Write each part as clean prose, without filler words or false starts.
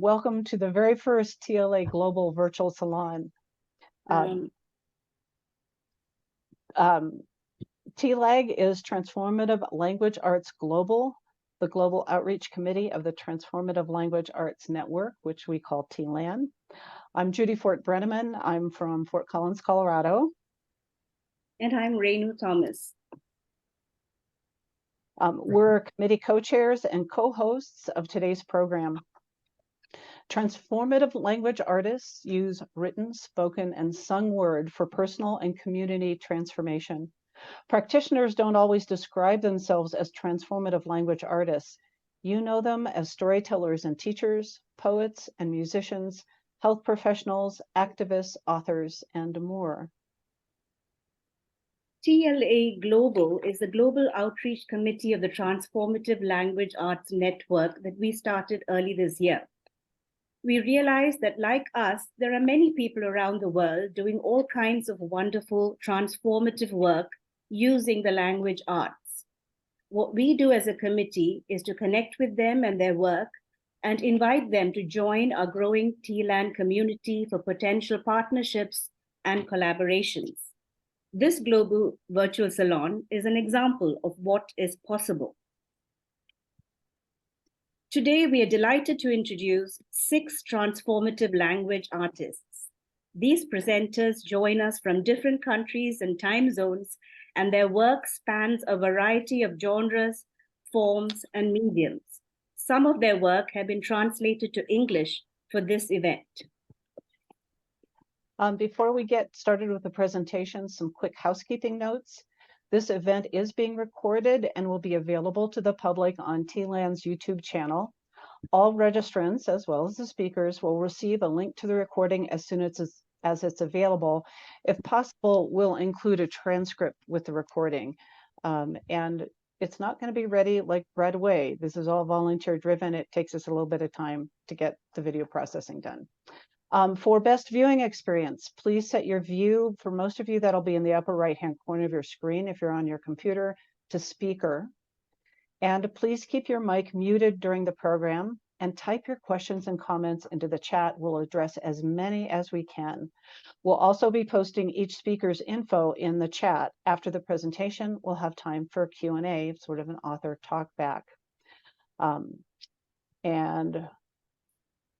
Welcome to the very first TLA Global Virtual Salon. TLAG is Transformative Language Arts Global, the Global Outreach Committee of the Transformative Language Arts Network, which we call TLAN. I'm Judy Brenneman. I'm from Fort Collins, Colorado. And I'm Renu Thomas. We're committee co-chairs and co-hosts of today's program. Transformative language artists use written, spoken, and sung word for personal and community transformation. Practitioners don't always describe themselves as transformative language artists. You know them as storytellers and teachers, poets and musicians, health professionals, activists, authors, and more. TLAGlobal is the Global Outreach Committee of the Transformative Language Arts Network that we started early this year. We realized that, like us, there are many people around the world doing all kinds of wonderful, transformative work using the language arts. What we do as a committee is to connect with them and their work and invite them to join our growing TLAN community for potential partnerships and collaborations. This global virtual salon is an example of what is possible. Today, we are delighted to introduce 6 transformative language artists. These presenters join us from different countries and time zones, and their work spans a variety of genres, forms, and mediums. Some of their work have been translated to English for this event. Before we get started with the presentation, some quick housekeeping notes. This event is being recorded and will be available to the public on TLAN's YouTube channel. All registrants, as well as the speakers, will receive a link to the recording as soon as it's available. If possible, we'll include a transcript with the recording. And it's not going to be ready like right away. This is all volunteer driven. It takes us a little bit of time to get the video processing done. For best viewing experience, please set your view, for most of you that'll be in the upper right-hand corner of your screen if you're on your computer, to speaker. And please keep your mic muted during the program and type your questions and comments into the chat. We'll address as many as we can. We'll also be posting each speaker's info in the chat. After the presentation, we'll have time for Q&A, sort of an author talk back. And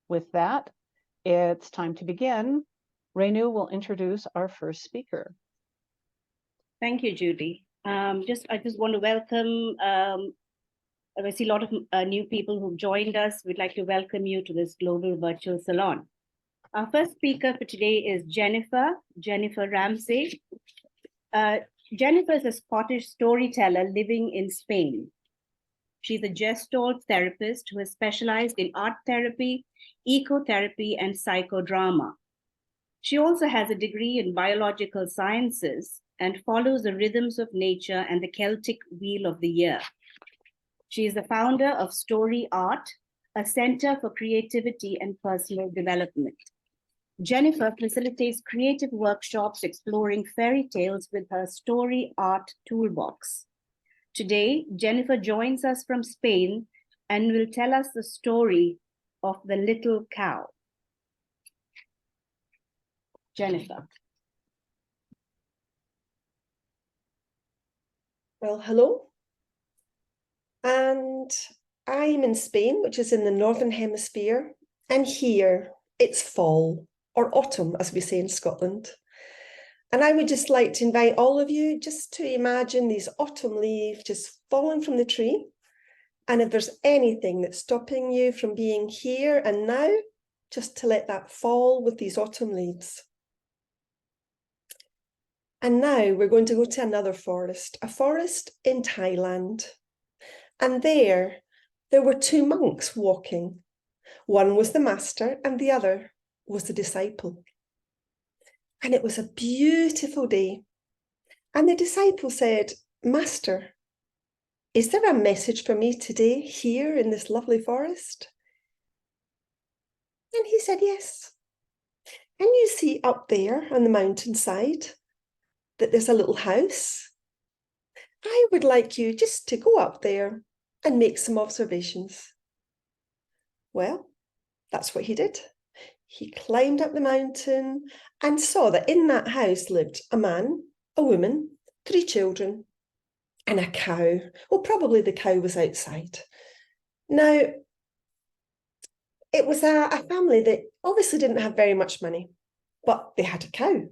with that, it's time to begin. Renu will introduce our first speaker. Thank you, Judy. I just want to welcome, I see a lot of new people who've joined us. We'd like to welcome you to this global virtual salon. Our first speaker for today is Jennifer Ramsay. Jennifer is a Scottish storyteller living in Spain. She's a Gestalt therapist who has specialized in art therapy, ecotherapy, and psychodrama. She also has a degree in biological sciences and follows the rhythms of nature and the Celtic Wheel of the Year. She is the founder of Story Art, a center for creativity and personal development. Jennifer facilitates creative workshops exploring fairy tales with her Story Art toolbox. Today, Jennifer joins us from Spain and will tell us the story of the little cow. Jennifer. Well, hello. And I'm in Spain, which is in the Northern Hemisphere. And here it's fall, or autumn, as we say in Scotland. And I would just like to invite all of you just to imagine these autumn leaves just falling from the tree. And if there's anything that's stopping you from being here and now, just to let that fall with these autumn leaves. And now we're going to go to another forest, a forest in Thailand. And there were 2 monks walking. One was the master and the other was the disciple. And it was a beautiful day. And the disciple said, "Master, is there a message for me today here in this lovely forest?" And he said, "Yes. And you see up there on the mountainside that there's a little house. I would like you just to go up there and make some observations." Well, That's what he did. He climbed up the mountain and saw that in that house lived a man, a woman, 3 children, and a cow. Well, probably the cow was outside. Now, it was a family that obviously didn't have very much money, but they had a cow.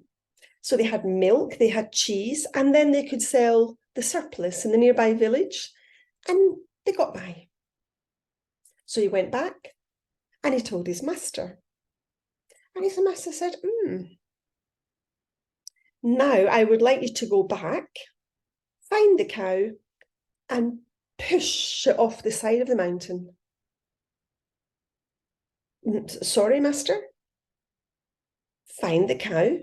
So they had milk, they had cheese, and then they could sell the surplus in the nearby village, and they got by. So he went back and he told his master. And his master said, now I would like you to go back, find the cow, and push it off the side of the mountain. Sorry, master? Find the cow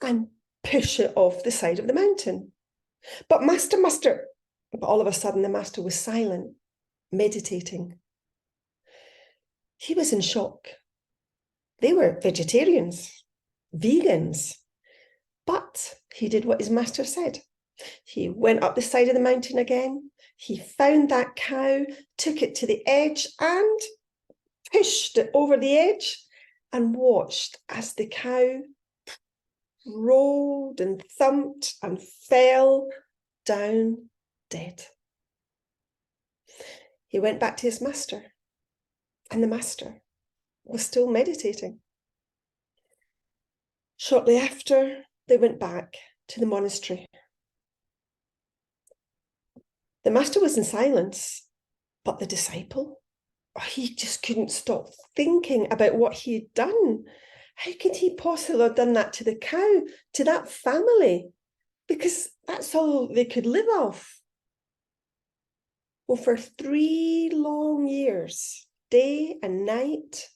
and push it off the side of the mountain. But master, but all of a sudden the master was silent, meditating. He was in shock. They were vegetarians, vegans, but he did what his master said. He went up the side of the mountain again. He found that cow, took it to the edge and pushed it over the edge and watched as the cow rolled and thumped and fell down dead. He went back to his master, and the master was still meditating. Shortly after, they went back to the monastery. The master was in silence, but the disciple, he just couldn't stop thinking about what he had done. How could he possibly have done that to the cow, to that family? Because that's all they could live off. Well, for 3 long years, day and night,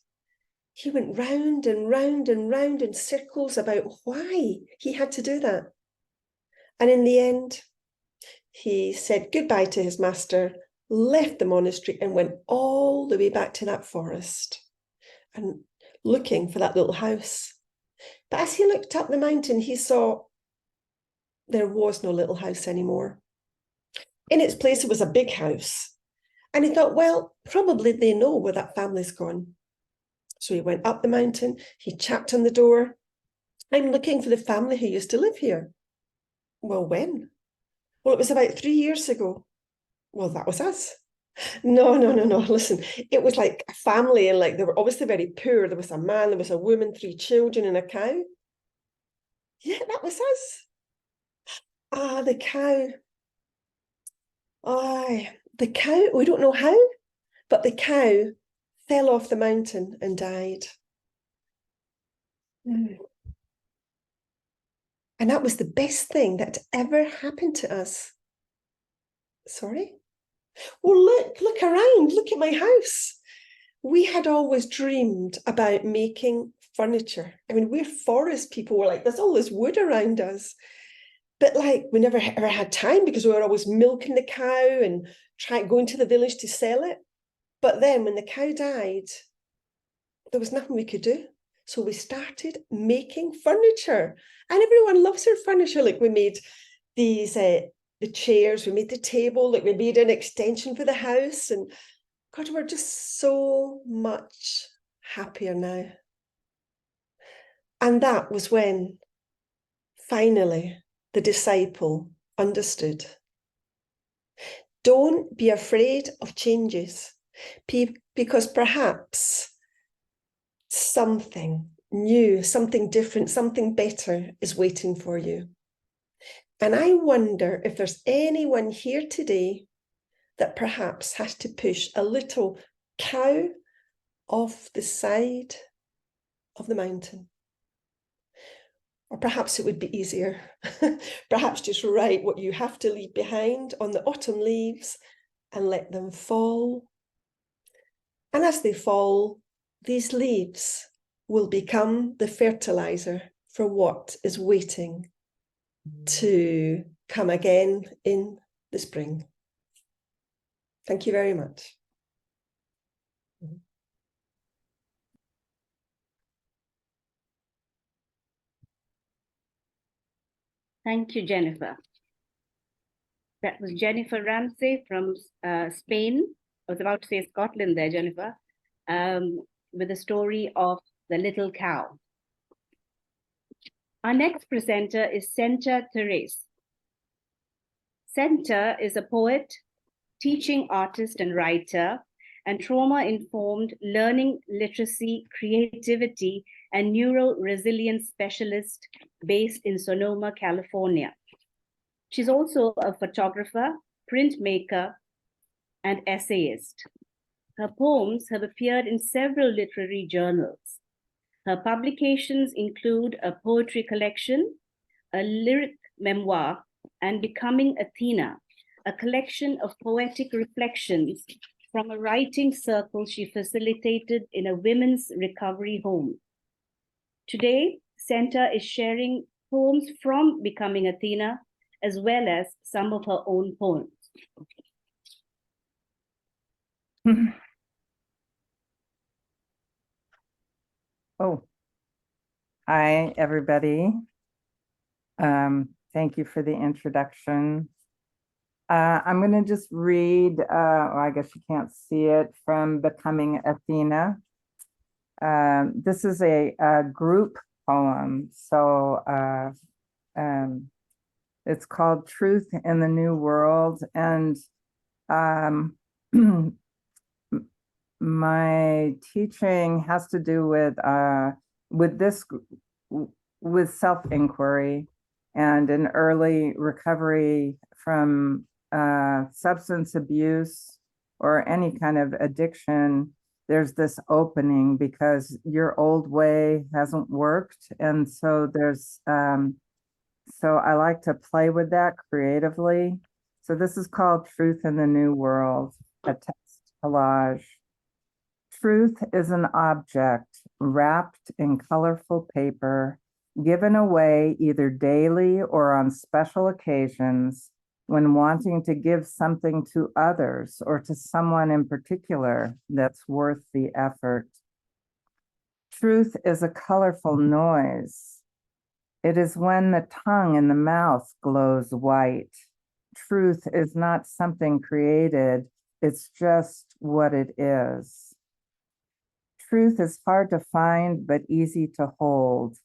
he went round and round and round in circles about why he had to do that. And in the end, he said goodbye to his master, left the monastery and went all the way back to that forest and looking for that little house. But as he looked up the mountain, he saw there was no little house anymore. In its place, it was a big house. And he thought, well, probably they know where that family's gone. So he went up the mountain, he tapped on the door. I'm looking for the family who used to live here. Well, when? Well, it was about 3 years ago. Well, that was us. No. Listen, it was like a family, and like they were obviously very poor. There was a man, there was a woman, 3 children, and a cow. Yeah, that was us. Ah, the cow. The cow, we don't know how, but the cow fell off the mountain and died. And that was the best thing that ever happened to us. Sorry? Well, look around, look at my house. We had always dreamed about making furniture. I mean, we're forest people. We're like, there's all this wood around us. But like, we never ever had time because we were always milking the cow and going to the village to sell it. But then when the cow died, there was nothing we could do. So we started making furniture, and everyone loves our furniture. Like, we made these, the chairs, we made the table, like we made an extension for the house, and God, we're just so much happier now. And that was when finally the disciple understood. Don't be afraid of changes, because perhaps something new, something different, something better is waiting for you. And I wonder if there's anyone here today that perhaps has to push a little cow off the side of the mountain. Or perhaps it would be easier. Perhaps just write what you have to leave behind on the autumn leaves and let them fall. And as they fall, these leaves will become the fertilizer for what is waiting to come again in the spring. Thank you very much. Thank you, Jennifer. That was Jennifer Ramsay from Spain. I was about to say Scotland there, Jennifer. with the story of The Little Cow. Our next presenter is Centa Therese. Centa is a poet, teaching artist and writer, and trauma-informed learning literacy, creativity, and neural resilience specialist based in Sonoma, California. She's also a photographer, printmaker, and essayist. Her poems have appeared in several literary journals. Her publications include a poetry collection, a lyric memoir, and Becoming Athena, a collection of poetic reflections from a writing circle she facilitated in a women's recovery home. Today, Centa is sharing poems from Becoming Athena, as well as some of her own poems. Oh, hi, everybody. Thank you for the introduction. I'm going to just read, well, I guess you can't see it, from Becoming Athena. This is a group poem, so it's called Truth in the New World, and my teaching has to do with self-inquiry and an early recovery from substance abuse or any kind of addiction. There's this opening because your old way hasn't worked, and so there's so I like to play with that creatively. So this is called Truth in the New World, a text collage. Truth is an object wrapped in colorful paper, given away either daily or on special occasions when wanting to give something to others or to someone in particular that's worth the effort. Truth is a colorful noise. It is when the tongue in the mouth glows white. Truth is not something created, it's just what it is. Truth is hard to find, but easy to hold.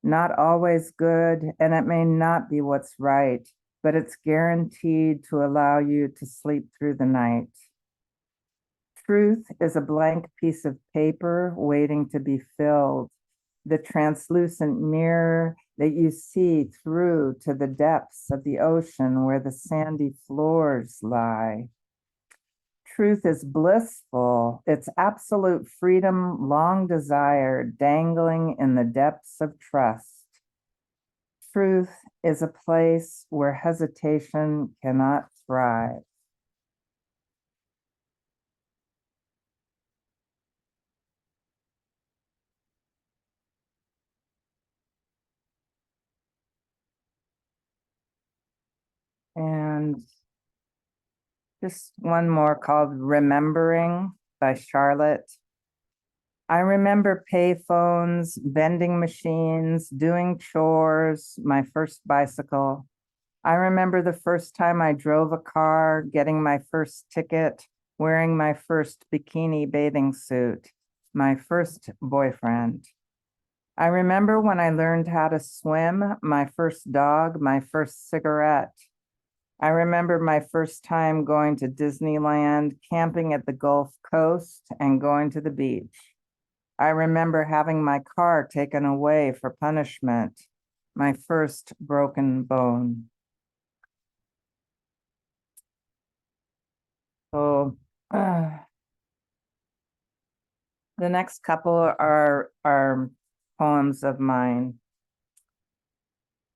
Not always good, and it may not be what's right, but it's guaranteed to allow you to sleep through the night. Truth is a blank piece of paper waiting to be filled, the translucent mirror that you see through to the depths of the ocean where the sandy floors lie. Truth is blissful. It's absolute freedom, long desired, dangling in the depths of trust. Truth is a place where hesitation cannot thrive. And just one more called Remembering by Charlotte. I remember payphones, vending machines, doing chores, my first bicycle. I remember the first time I drove a car, getting my first ticket, wearing my first bikini bathing suit, my first boyfriend. I remember when I learned how to swim, my first dog, my first cigarette. I remember my first time going to Disneyland, camping at the Gulf Coast, and going to the beach. I remember having my car taken away for punishment, my first broken bone. So the next couple are poems of mine.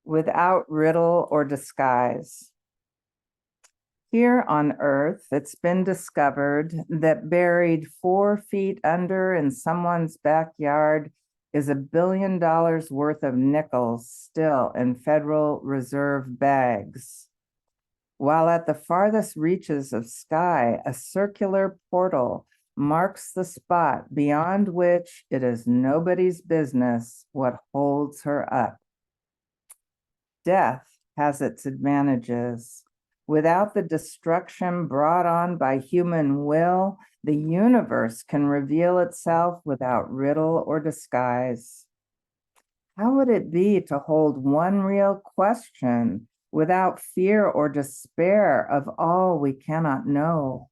Without riddle or disguise. Here on Earth, it's been discovered that buried 4 feet under in someone's backyard is $1 billion worth of nickels still in Federal Reserve bags. While at the farthest reaches of sky, a circular portal marks the spot beyond which it is nobody's business what holds her up. Death has its advantages. Without the destruction brought on by human will, the universe can reveal itself without riddle or disguise. How would it be to hold one real question without fear or despair of all we cannot know?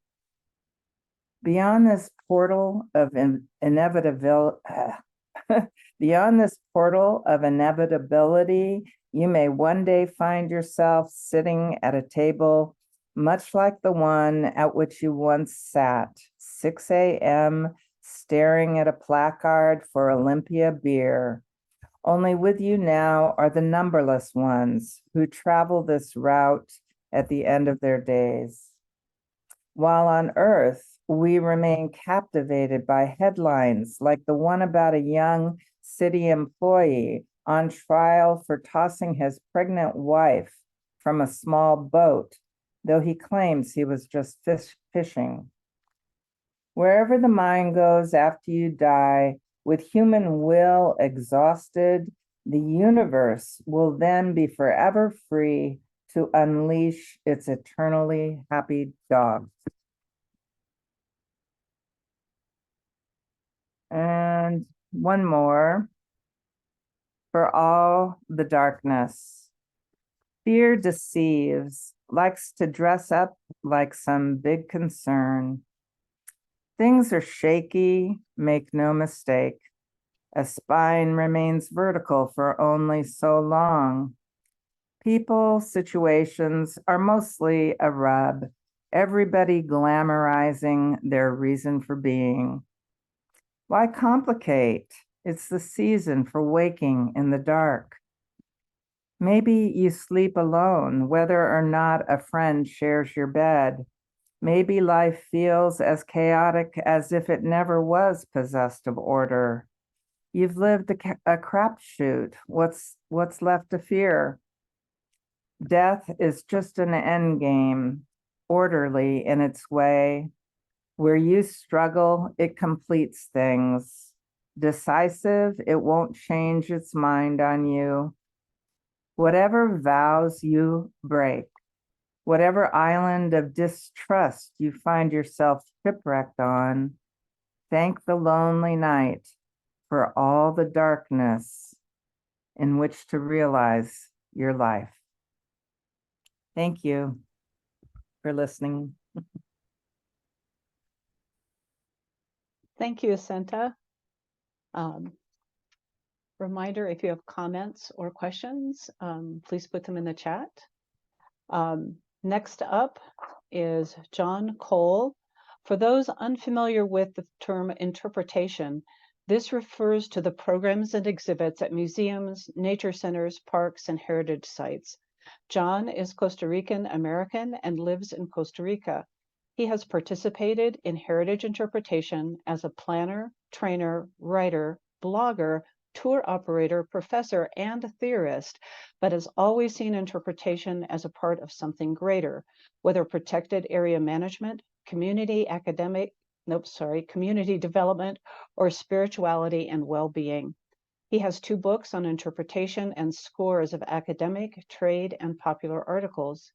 Beyond this portal of inevitability, you may one day find yourself sitting at a table much like the one at which you once sat, 6 a.m., staring at a placard for Olympia beer. Only with you now are the numberless ones who travel this route at the end of their days. While on Earth, we remain captivated by headlines like the one about a young city employee on trial for tossing his pregnant wife from a small boat, though he claims he was just fishing. Wherever the mind goes after you die, with human will exhausted, the universe will then be forever free to unleash its eternally happy dogs. And one more. For all the darkness. Fear deceives, likes to dress up like some big concern. Things are shaky, make no mistake. A spine remains vertical for only so long. People, situations are mostly a rub, everybody glamorizing their reason for being. Why complicate? It's the season for waking in the dark. Maybe you sleep alone, whether or not a friend shares your bed. Maybe life feels as chaotic as if it never was possessed of order. You've lived a crapshoot. What's left to fear? Death is just an end game, orderly in its way. Where you struggle, it completes things. Decisive, it won't change its mind on you. Whatever vows you break, whatever island of distrust you find yourself shipwrecked on, thank the lonely night for all the darkness in which to realize your life. Thank you for listening. Thank you, Centa. Reminder, if you have comments or questions, please put them in the chat. Next up is Jon Kohl. For those unfamiliar with the term interpretation, this refers to the programs and exhibits at museums, nature centers, parks, and heritage sites. Jon is Costa Rican American and lives in Costa Rica. He has participated in heritage interpretation as a planner, trainer, writer, blogger, tour operator, professor, and theorist, but has always seen interpretation as a part of something greater, whether protected area management, community development, or spirituality and well-being. He has 2 books on interpretation and scores of academic, trade, and popular articles.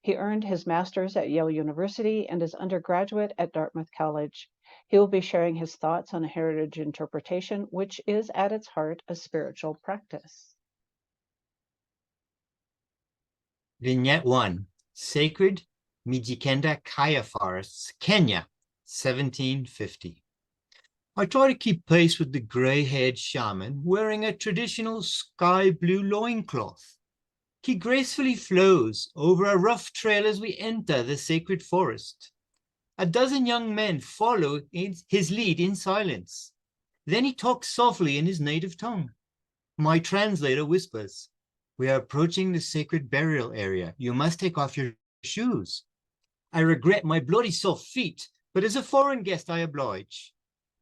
He earned his master's at Yale University and his undergraduate at Dartmouth College. He will be sharing his thoughts on heritage interpretation, which is at its heart a spiritual practice. Vignette 1, Sacred Mijikenda Kaya Forests, Kenya, 1750. I try to keep pace with the grey-haired shaman wearing a traditional sky blue loincloth. He gracefully flows over a rough trail as we enter the sacred forest. A dozen young men follow his lead in silence. Then he talks softly in his native tongue. My translator whispers, "We are approaching the sacred burial area. You must take off your shoes." I regret my bloody soft feet, but as a foreign guest I oblige.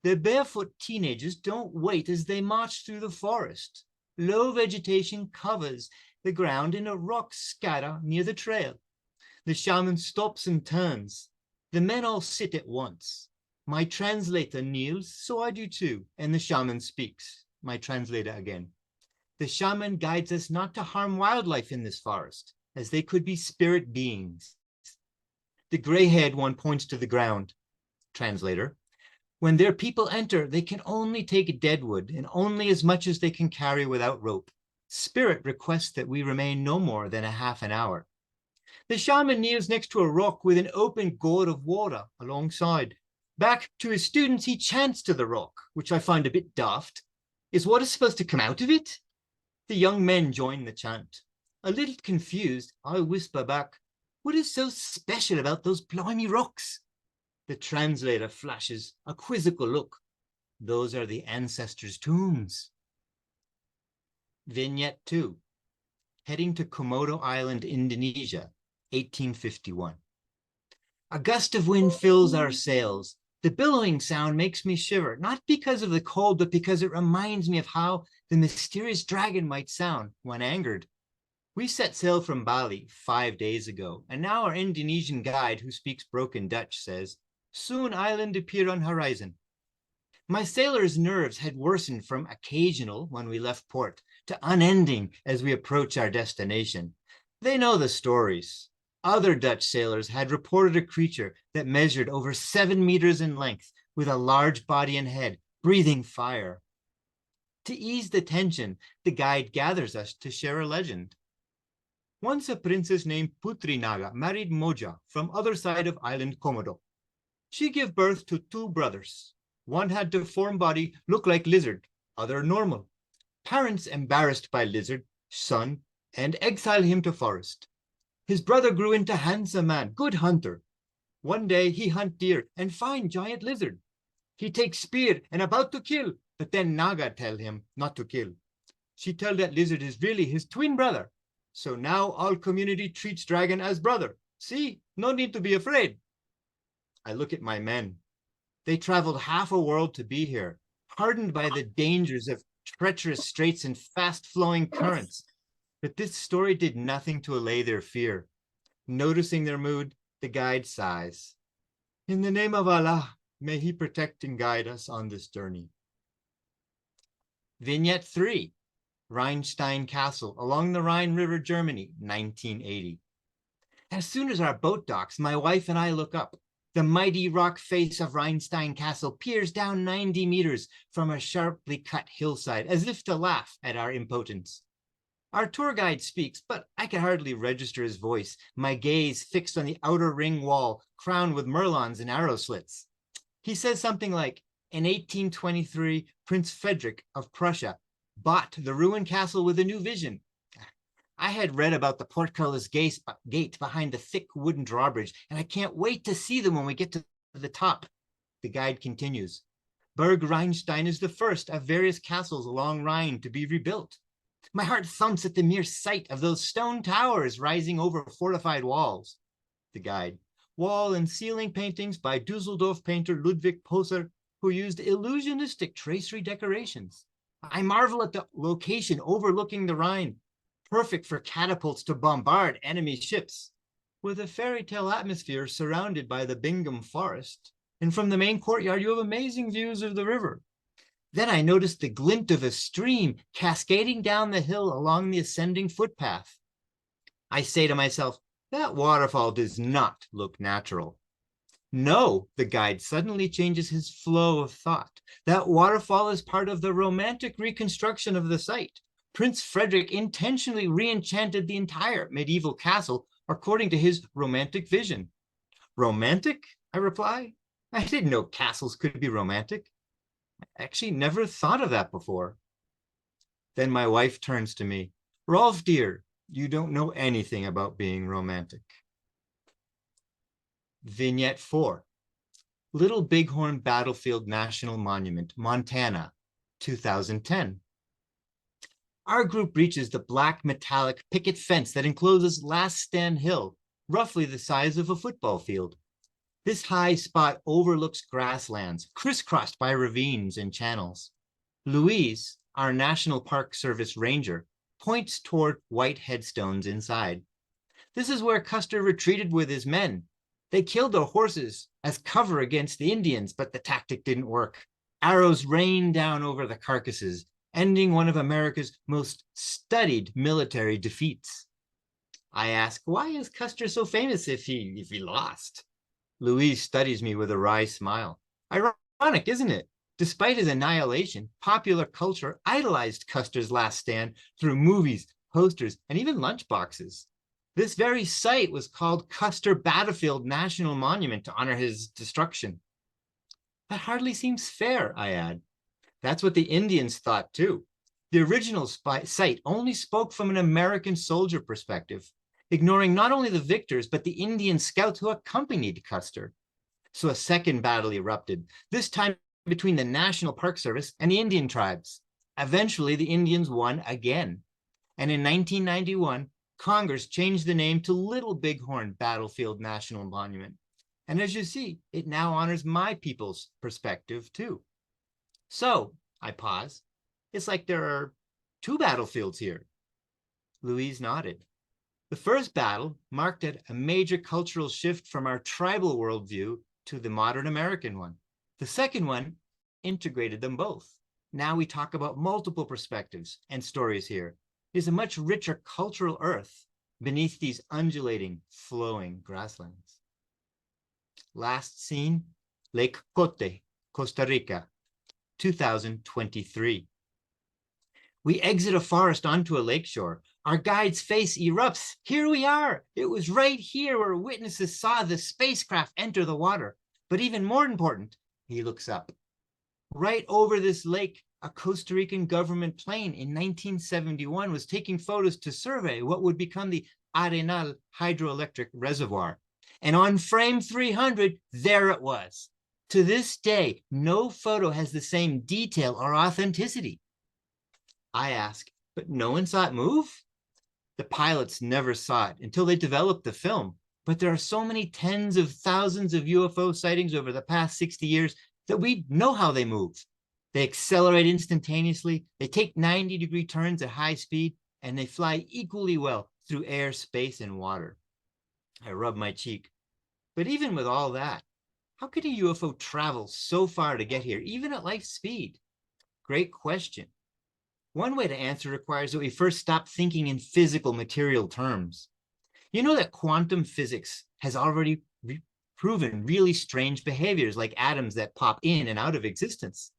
The barefoot teenagers don't wait as they march through the forest. Low vegetation covers the ground in a rock scatter near the trail. The shaman stops and turns. The men all sit at once. My translator kneels, so I do too, and the shaman speaks. My translator again. The shaman guides us not to harm wildlife in this forest, as they could be spirit beings. The gray-haired one points to the ground. Translator. When their people enter, they can only take dead wood and only as much as they can carry without rope. Spirit requests that we remain no more than a half an hour. The shaman kneels next to a rock with an open gourd of water alongside. Back to his students, he chants to the rock, which I find a bit daft. Is water supposed to come out of it? The young men join the chant. A little confused, I whisper back, what is so special about those blimey rocks? The translator flashes a quizzical look. Those are the ancestors' tombs. Vignette 2. Heading to Komodo Island, Indonesia, 1851. A gust of wind fills our sails. The billowing sound makes me shiver, not because of the cold, but because it reminds me of how the mysterious dragon might sound when angered. We set sail from Bali 5 days ago, and now our Indonesian guide, who speaks broken Dutch, says, soon island appear on horizon. My sailor's nerves had worsened from occasional when we left port to unending as we approach our destination. They know the stories. Other Dutch sailors had reported a creature that measured over 7 meters in length with a large body and head, breathing fire. To ease the tension, the guide gathers us to share a legend. Once a princess named Putri Naga married Moja from other side of island Komodo. She gave birth to 2 brothers. One had deformed body, look like lizard, other normal. Parents embarrassed by lizard, son, and exile him to forest. His brother grew into handsome man, good hunter. One day he hunt deer and find giant lizard. He takes spear and about to kill, but then Naga tell him not to kill. She tell that lizard is really his twin brother. So now all community treats dragon as brother. See, no need to be afraid. I look at my men. They traveled half a world to be here, hardened by the dangers of treacherous straits and fast-flowing currents. But this story did nothing to allay their fear. Noticing their mood, the guide sighs. In the name of Allah, may he protect and guide us on this journey. Vignette 3, Rheinstein Castle, along the Rhine River, Germany, 1980. As soon as our boat docks, my wife and I look up. The mighty rock face of Rheinstein Castle peers down 90 meters from a sharply cut hillside, as if to laugh at our impotence. Our tour guide speaks, but I can hardly register his voice, my gaze fixed on the outer ring wall, crowned with merlons and arrow slits. He says something like, in 1823, Prince Frederick of Prussia bought the ruined castle with a new vision. I had read about the portcullis gate behind the thick wooden drawbridge, and I can't wait to see them when we get to the top. The guide continues. Burg Rheinstein is the first of various castles along Rhine to be rebuilt. My heart thumps at the mere sight of those stone towers rising over fortified walls. The guide. Wall and ceiling paintings by Dusseldorf painter Ludwig Poser, who used illusionistic tracery decorations. I marvel at the location overlooking the Rhine, perfect for catapults to bombard enemy ships, with a fairy tale atmosphere surrounded by the Bingham Forest. And from the main courtyard, you have amazing views of the river. Then I noticed the glint of a stream cascading down the hill along the ascending footpath. I say to myself, that waterfall does not look natural. No, the guide suddenly changes his flow of thought. That waterfall is part of the romantic reconstruction of the site. Prince Frederick intentionally re-enchanted the entire medieval castle according to his romantic vision. Romantic? I reply. I didn't know castles could be romantic. I actually never thought of that before. Then my wife turns to me. Rolf, dear, you don't know anything about being romantic. Vignette 4. Little Bighorn Battlefield National Monument, Montana, 2010. Our group reaches the black metallic picket fence that encloses Last Stand Hill, roughly the size of a football field. This high spot overlooks grasslands, crisscrossed by ravines and channels. Louise, our National Park Service ranger, points toward white headstones inside. This is where Custer retreated with his men. They killed their horses as cover against the Indians, but the tactic didn't work. Arrows rained down over the carcasses, ending one of America's most studied military defeats. I ask, why is Custer so famous if he lost? Louise studies me with a wry smile. Ironic, isn't it? Despite his annihilation, popular culture idolized Custer's last stand through movies, posters, and even lunchboxes. This very site was called Custer Battlefield National Monument to honor his destruction. That hardly seems fair, I add. That's what the Indians thought too. The original site only spoke from an American soldier perspective, ignoring not only the victors, but the Indian scouts who accompanied Custer. So a second battle erupted, this time between the National Park Service and the Indian tribes. Eventually, the Indians won again. And in 1991, Congress changed the name to Little Bighorn Battlefield National Monument. And as you see, it now honors my people's perspective too. So, I pause. It's like there are two battlefields here. Louise nodded. The first battle marked a major cultural shift from our tribal worldview to the modern American one. The second one integrated them both. Now we talk about multiple perspectives and stories here. It is a much richer cultural earth beneath these undulating, flowing grasslands. Last scene, Lake Cote, Costa Rica, 2023. We exit a forest onto a lakeshore. Our guide's face erupts. Here we are. It was right here where witnesses saw the spacecraft enter the water. But even more important, he looks up. Right over this lake, a Costa Rican government plane in 1971 was taking photos to survey what would become the Arenal hydroelectric reservoir. And on frame 300, there it was. To this day, no photo has the same detail or authenticity. I ask, but no one saw it move? The pilots never saw it until they developed the film. But there are so many tens of thousands of UFO sightings over the past 60 years that we know how they move. They accelerate instantaneously, they take 90-degree turns at high speed, and they fly equally well through air, space, and water. I rub my cheek. But even with all that, how could a UFO travel so far to get here, even at light speed? Great question. One way to answer requires that we first stop thinking in physical material terms. You know that quantum physics has already proven really strange behaviors like atoms that pop in and out of existence.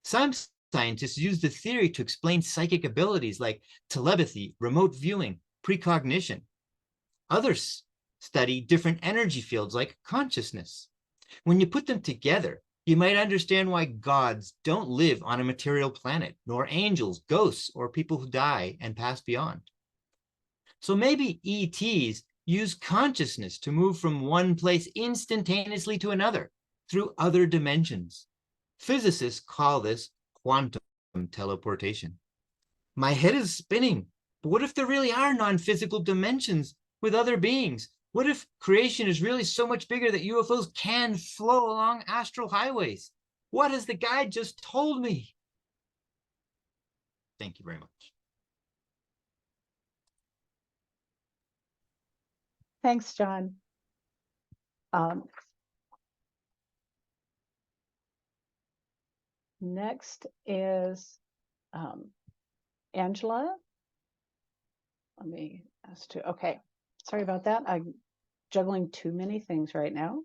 Some scientists use the theory to explain psychic abilities like telepathy, remote viewing, precognition. Others study different energy fields like consciousness. When you put them together, you might understand why gods don't live on a material planet, nor angels, ghosts, or people who die and pass beyond. So maybe ETs use consciousness to move from one place instantaneously to another through other dimensions. Physicists call this quantum teleportation. My head is spinning. But what if there really are non-physical dimensions with other beings? What if creation is really so much bigger that UFOs can flow along astral highways? What has the guide just told me? Thank you very much. Thanks, Jon. Next is Angela. Let me ask to, okay, sorry about that. I'm juggling too many things right now.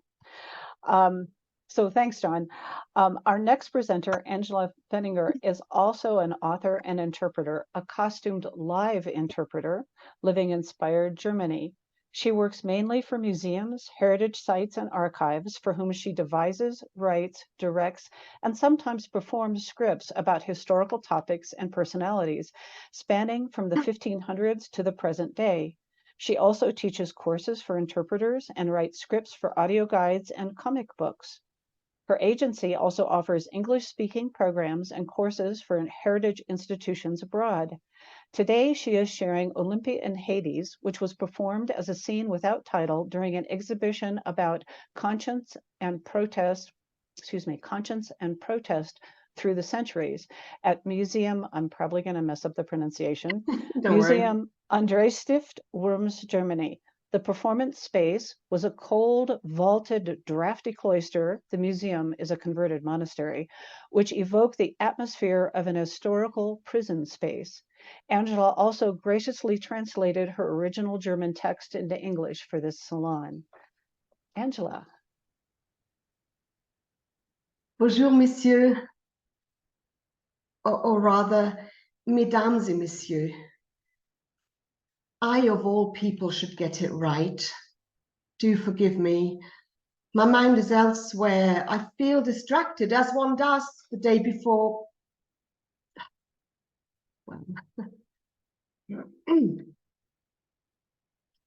So thanks, Jon. Our next presenter, Angela Pfenninger, is also an author and interpreter, a costumed live interpreter living in Speyer, Germany. She works mainly for museums, heritage sites, and archives for whom she devises, writes, directs, and sometimes performs scripts about historical topics and personalities, spanning from the 1500s to the present day. She also teaches courses for interpreters and writes scripts for audio guides and comic books. Her agency also offers English-speaking programs and courses for heritage institutions abroad. Today, she is sharing Olympia in Hades, which was performed as a scene without title during an exhibition about conscience and protest through the centuries at Museum, I'm probably going to mess up the pronunciation, Museum Andrestift, Worms, Germany. The performance space was a cold, vaulted, drafty cloister. The museum is a converted monastery, which evoked the atmosphere of an historical prison space. Angela also graciously translated her original German text into English for this salon. Angela. Bonjour, messieurs, or rather, mesdames et messieurs. I, of all people, should get it right. Do forgive me. My mind is elsewhere. I feel distracted, as one does the day before. Well,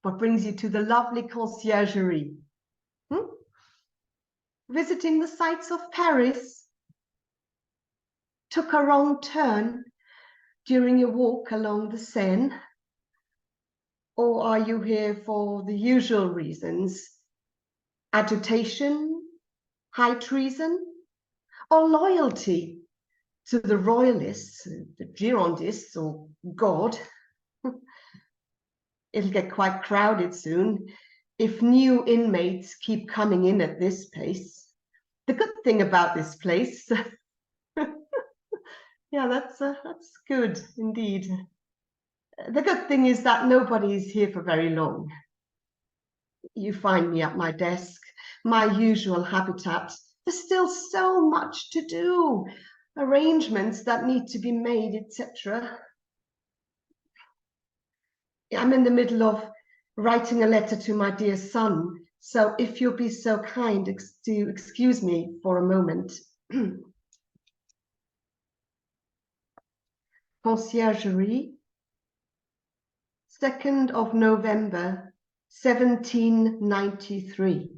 what brings you to the lovely conciergerie? Visiting the sights of Paris? Took a wrong turn during your walk along the Seine? Or are you here for the usual reasons? Agitation, high treason, or loyalty to the royalists, the Girondists, or God? It'll get quite crowded soon if new inmates keep coming in at this pace. The good thing about this place, yeah, that's good indeed. The good thing is that nobody is here for very long. You find me at my desk, my usual habitat. There's still so much to do, arrangements that need to be made, etc. I'm in the middle of writing a letter to my dear son, so if you'll be so kind to excuse me for a moment. Conciergerie, 2nd of November, 1793.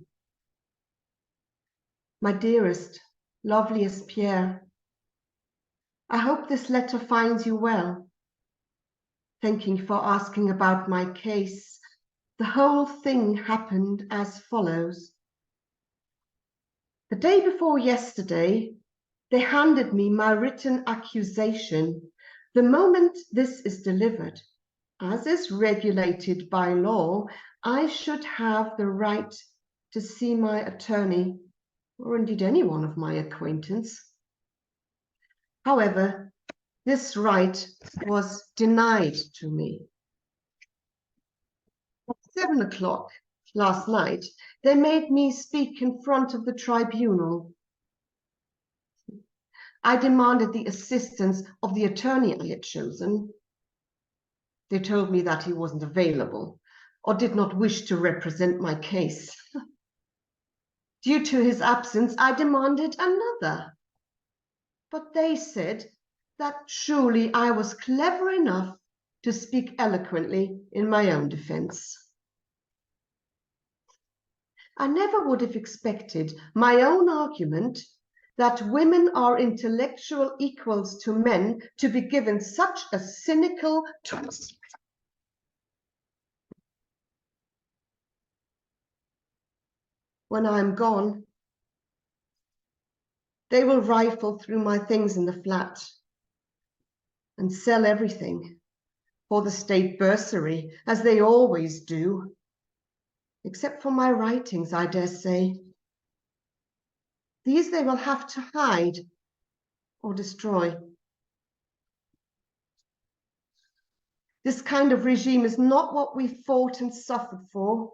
My dearest, loveliest Pierre, I hope this letter finds you well. Thank you for asking about my case. The whole thing happened as follows. The day before yesterday, they handed me my written accusation. The moment this is delivered, as is regulated by law, I should have the right to see my attorney, or indeed any one of my acquaintance. However, this right was denied to me. At 7 o'clock last night, they made me speak in front of the tribunal. I demanded the assistance of the attorney I had chosen. They told me that he wasn't available or did not wish to represent my case. Due to his absence, I demanded another. But they said that surely I was clever enough to speak eloquently in my own defense. I never would have expected my own argument that women are intellectual equals to men to be given such a cynical twist. When I'm gone, they will rifle through my things in the flat and sell everything for the state bursary, as they always do, except for my writings, I dare say. These they will have to hide or destroy. This kind of regime is not what we fought and suffered for.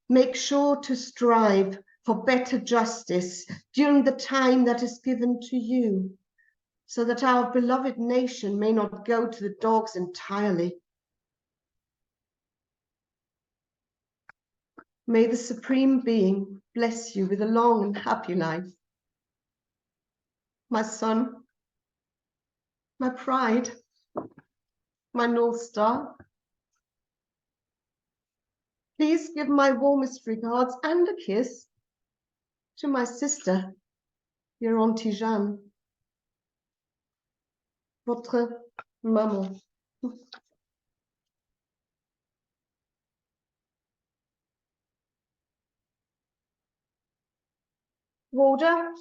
Make sure to strive for better justice during the time that is given to you, so that our beloved nation may not go to the dogs entirely. May the Supreme Being bless you with a long and happy life. My son, my pride, my North Star. Please give my warmest regards and a kiss to my sister, your Auntie Jeanne. Votre maman. Warder?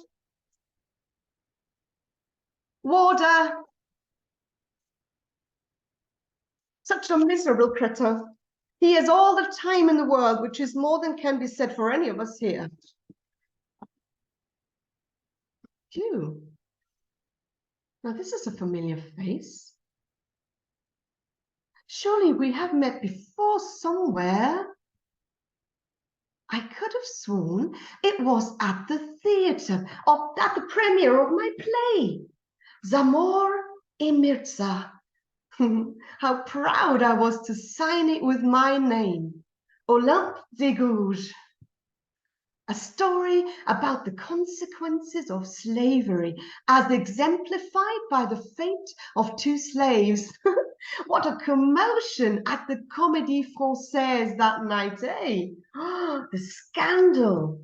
Warder! Such a miserable cretin. He has all the time in the world, which is more than can be said for any of us here. You. Now, this is a familiar face. Surely we have met before somewhere. I could have sworn it was at the theatre, at the premiere of my play, Zamor et Mirza. How proud I was to sign it with my name, Olympe de Gouges. A story about the consequences of slavery as exemplified by the fate of two slaves. What a commotion at the Comédie Française that night, eh? The scandal.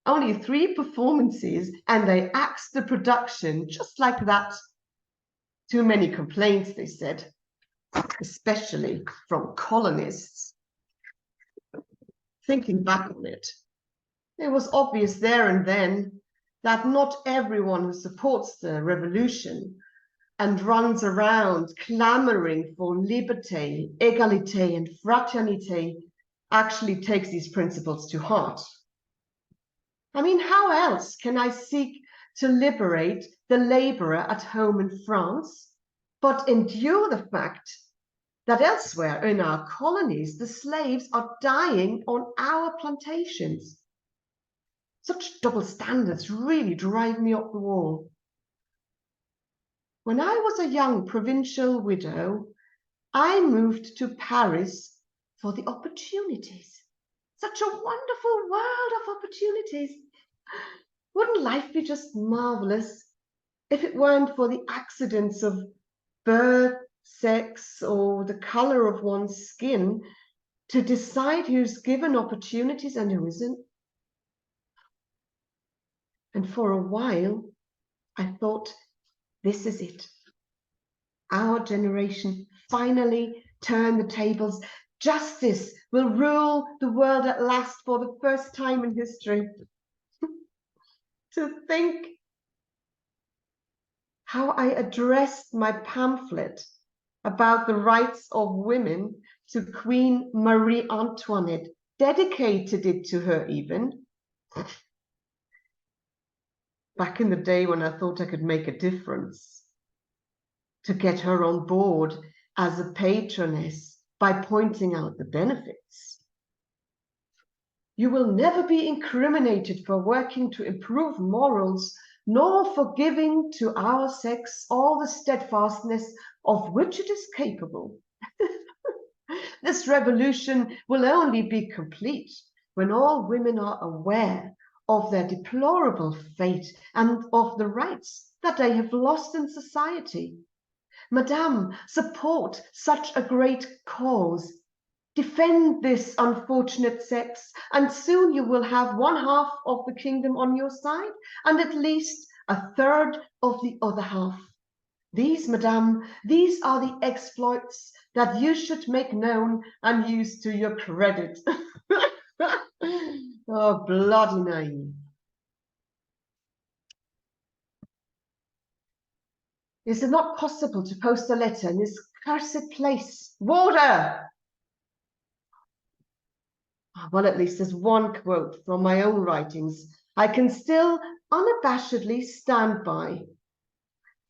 Only 3 performances and they axed the production just like that. Too many complaints, they said, especially from colonists. Thinking back on it, it was obvious there and then that not everyone who supports the revolution and runs around clamoring for liberté, égalité, and fraternité actually takes these principles to heart. I mean, how else can I seek to liberate the laborer at home in France, but endure the fact that elsewhere in our colonies, the slaves are dying on our plantations? Such double standards really drive me up the wall. When I was a young provincial widow, I moved to Paris for the opportunities. Such a wonderful world of opportunities. Wouldn't life be just marvelous if it weren't for the accidents of birth, sex, or the color of one's skin to decide who's given opportunities and who isn't? And for a while, I thought, this is it. Our generation finally turned the tables. Justice will rule the world at last for the first time in history. To think how I addressed my pamphlet about the rights of women to Queen Marie Antoinette, dedicated it to her even. Back in the day when I thought I could make a difference, to get her on board as a patroness by pointing out the benefits. You will never be incriminated for working to improve morals, nor for giving to our sex all the steadfastness of which it is capable. This revolution will only be complete when all women are aware of their deplorable fate and of the rights that they have lost in society. Madame, support such a great cause. Defend this unfortunate sex, and soon you will have 1/2 of the kingdom on your side, and at least 1/3 of the other half. These, Madame, these are the exploits that you should make known and use to your credit. Oh, bloody naive. Is it not possible to post a letter in this cursed place? Water! Well, at least there's one quote from my own writings I can still unabashedly stand by.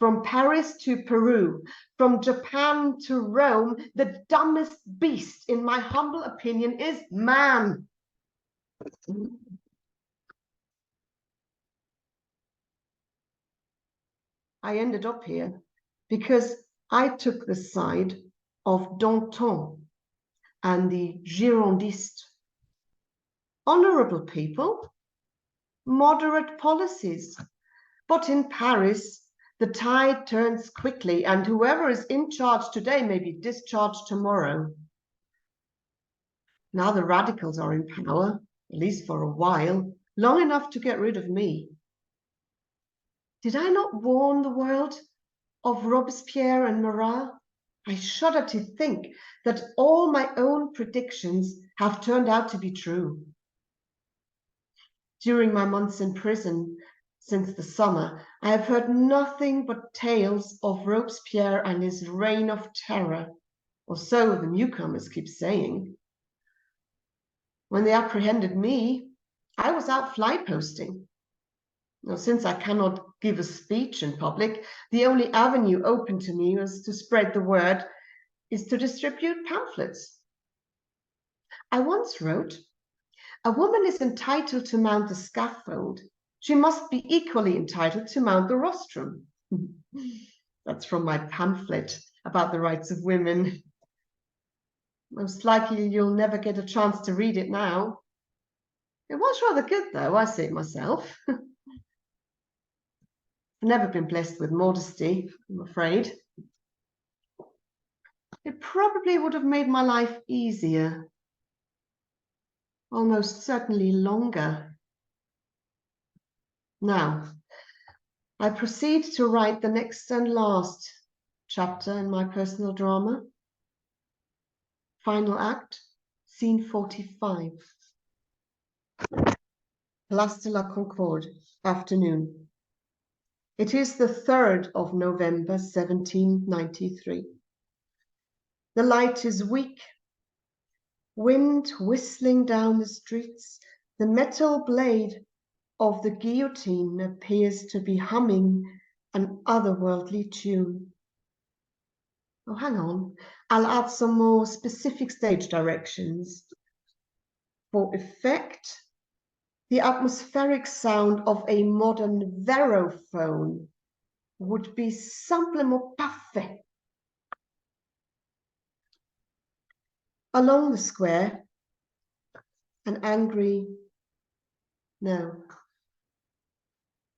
From Paris to Peru, from Japan to Rome, the dumbest beast, in my humble opinion, is man. I ended up here because I took the side of Danton and the Girondists. Honorable people, moderate policies. But in Paris, the tide turns quickly, and whoever is in charge today may be discharged tomorrow. Now the radicals are in power, at least for a while, long enough to get rid of me. Did I not warn the world of Robespierre and Marat? I shudder to think that all my own predictions have turned out to be true. During my months in prison since the summer, I have heard nothing but tales of Robespierre and his reign of terror. or so the newcomers keep saying. When they apprehended me, I was out fly posting. Now, since I cannot give a speech in public, the only avenue open to me was to spread the word, is to distribute pamphlets. I once wrote, "A woman is entitled to mount the scaffold. She must be equally entitled to mount the rostrum." That's from my pamphlet about the rights of women. Most likely you'll never get a chance to read it now. It was rather good, though, I say it myself. I've never been blessed with modesty, I'm afraid. It probably would have made my life easier, almost certainly longer. Now, I proceed to write the next and last chapter in my personal drama. Final act, scene 45. Place de la Concorde, afternoon. It is the 3rd of November, 1793. The light is weak. Wind whistling down the streets, the metal blade of the guillotine appears to be humming an otherworldly tune. Oh, hang on. I'll add some more specific stage directions. For effect, the atmospheric sound of a modern verophone would be simplement parfait. Along the square, an angry, no,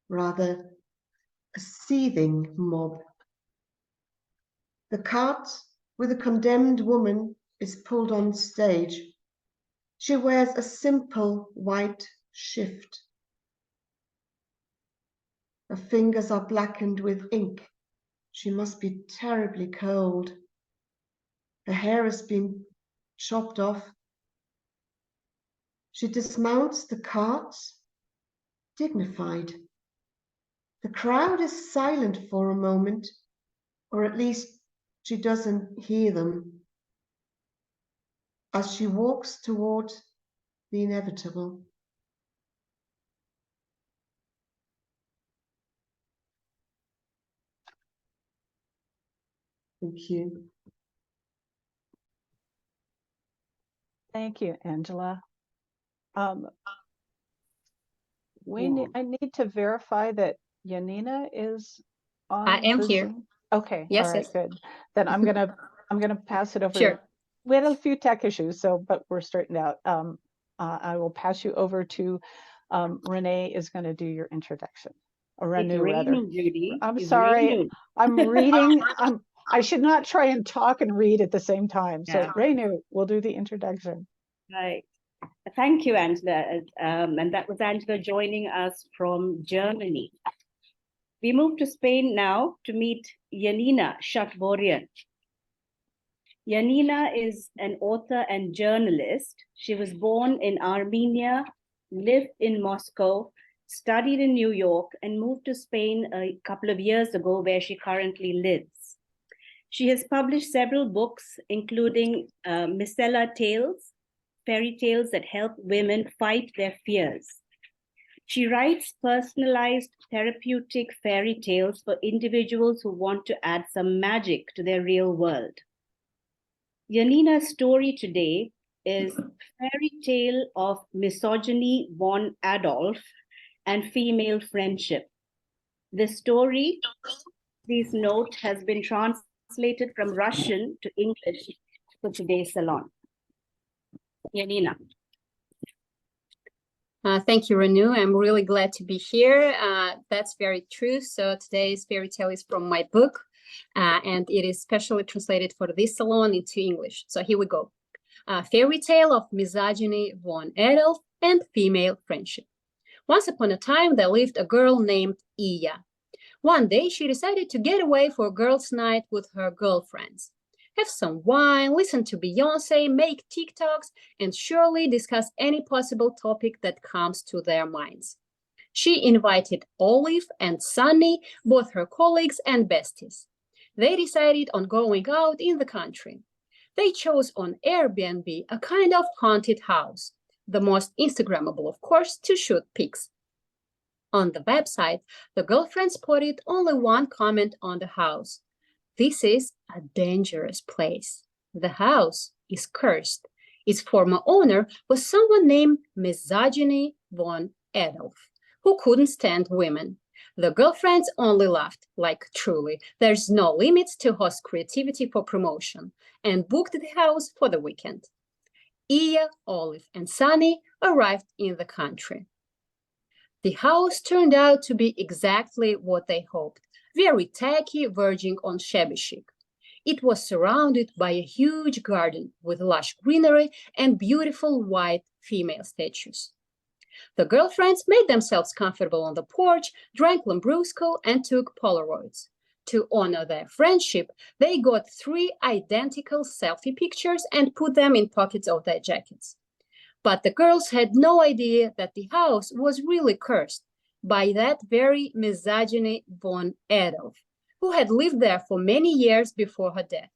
rather a seething mob. The cart with a condemned woman is pulled on stage. She wears a simple white shift. Her fingers are blackened with ink. She must be terribly cold. Her hair has been chopped off. She dismounts the cart, dignified. The crowd is silent for a moment, or at least she doesn't hear them, as she walks toward the inevitable. Thank you. Thank you, Angela. I need to verify that Yanina is on. I am the here. Zoom. Okay, Yes, all right, yes. good. Then I'm gonna pass it over. Sure. We had a few tech issues, but we're starting out. I will pass you over to Renee is going to do your introduction. Or Renu, rather. Renu, Judy. I'm It's sorry. Renu. I'm reading. I should not try and talk and read at the same time. So Yeah. Renu will do the introduction. Right. Thank you, Angela. And that was Angela joining us from Germany. We move to Spain now to meet Yanina Shatvoryan. Yanina is an author and journalist. She was born in Armenia, lived in Moscow, studied in New York, and moved to Spain a couple of years ago, where she currently lives. She has published several books, including Micella Tales, fairy tales that help women fight their fears. She writes personalized therapeutic fairy tales for individuals who want to add some magic to their real world. Yanina's story today is Fairy Tale of Misogyny von Adolf and Female Friendship. The story, please note, has been translated from Russian to English for today's salon. Yanina. Thank you, Renu. I'm really glad to be here. That's very true. So today's fairy tale is from my book, and it is specially translated for this salon into English. So here we go. Fairy Tale of Misogyny von Adolf and Female Friendship. Once upon a time, there lived a girl named Iya. One day, she decided to get away for a girls' night with her girlfriends. Have some wine, listen to Beyonce, make TikToks, and surely discuss any possible topic that comes to their minds. She invited Olive and Sunny, both her colleagues and besties. They decided on going out in the country. They chose on Airbnb a kind of haunted house, the most Instagrammable, of course, to shoot pics. On the website, the girlfriend spotted only one comment on the house. This is a dangerous place. The house is cursed. Its former owner was someone named Misogyny von Adolf, who couldn't stand women. The girlfriends only laughed, like truly, there's no limits to host creativity for promotion, and booked the house for the weekend. Iya, Olive, and Sunny arrived in the country. The house turned out to be exactly what they hoped, very tacky, verging on shabby chic. It was surrounded by a huge garden with lush greenery and beautiful white female statues. The girlfriends made themselves comfortable on the porch, drank Lambrusco, and took Polaroids. To honor their friendship, they got 3 identical selfie pictures and put them in pockets of their jackets. But the girls had no idea that the house was really cursed by that very Misogyny von Adolf, who had lived there for many years before her death.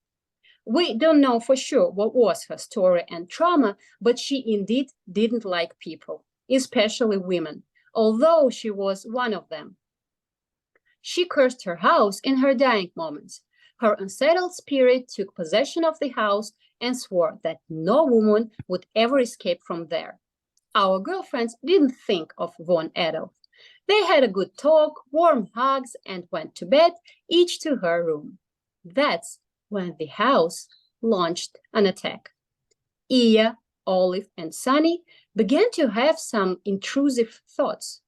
We don't know for sure what was her story and trauma, but she indeed didn't like people, especially women, although she was one of them. She cursed her house in her dying moments. Her unsettled spirit took possession of the house and swore that no woman would ever escape from there. Our girlfriends didn't think of von Adolf. They had a good talk, warm hugs, and went to bed, each to her room. That's when the house launched an attack. Iya, Olive, and Sunny began to have some intrusive thoughts.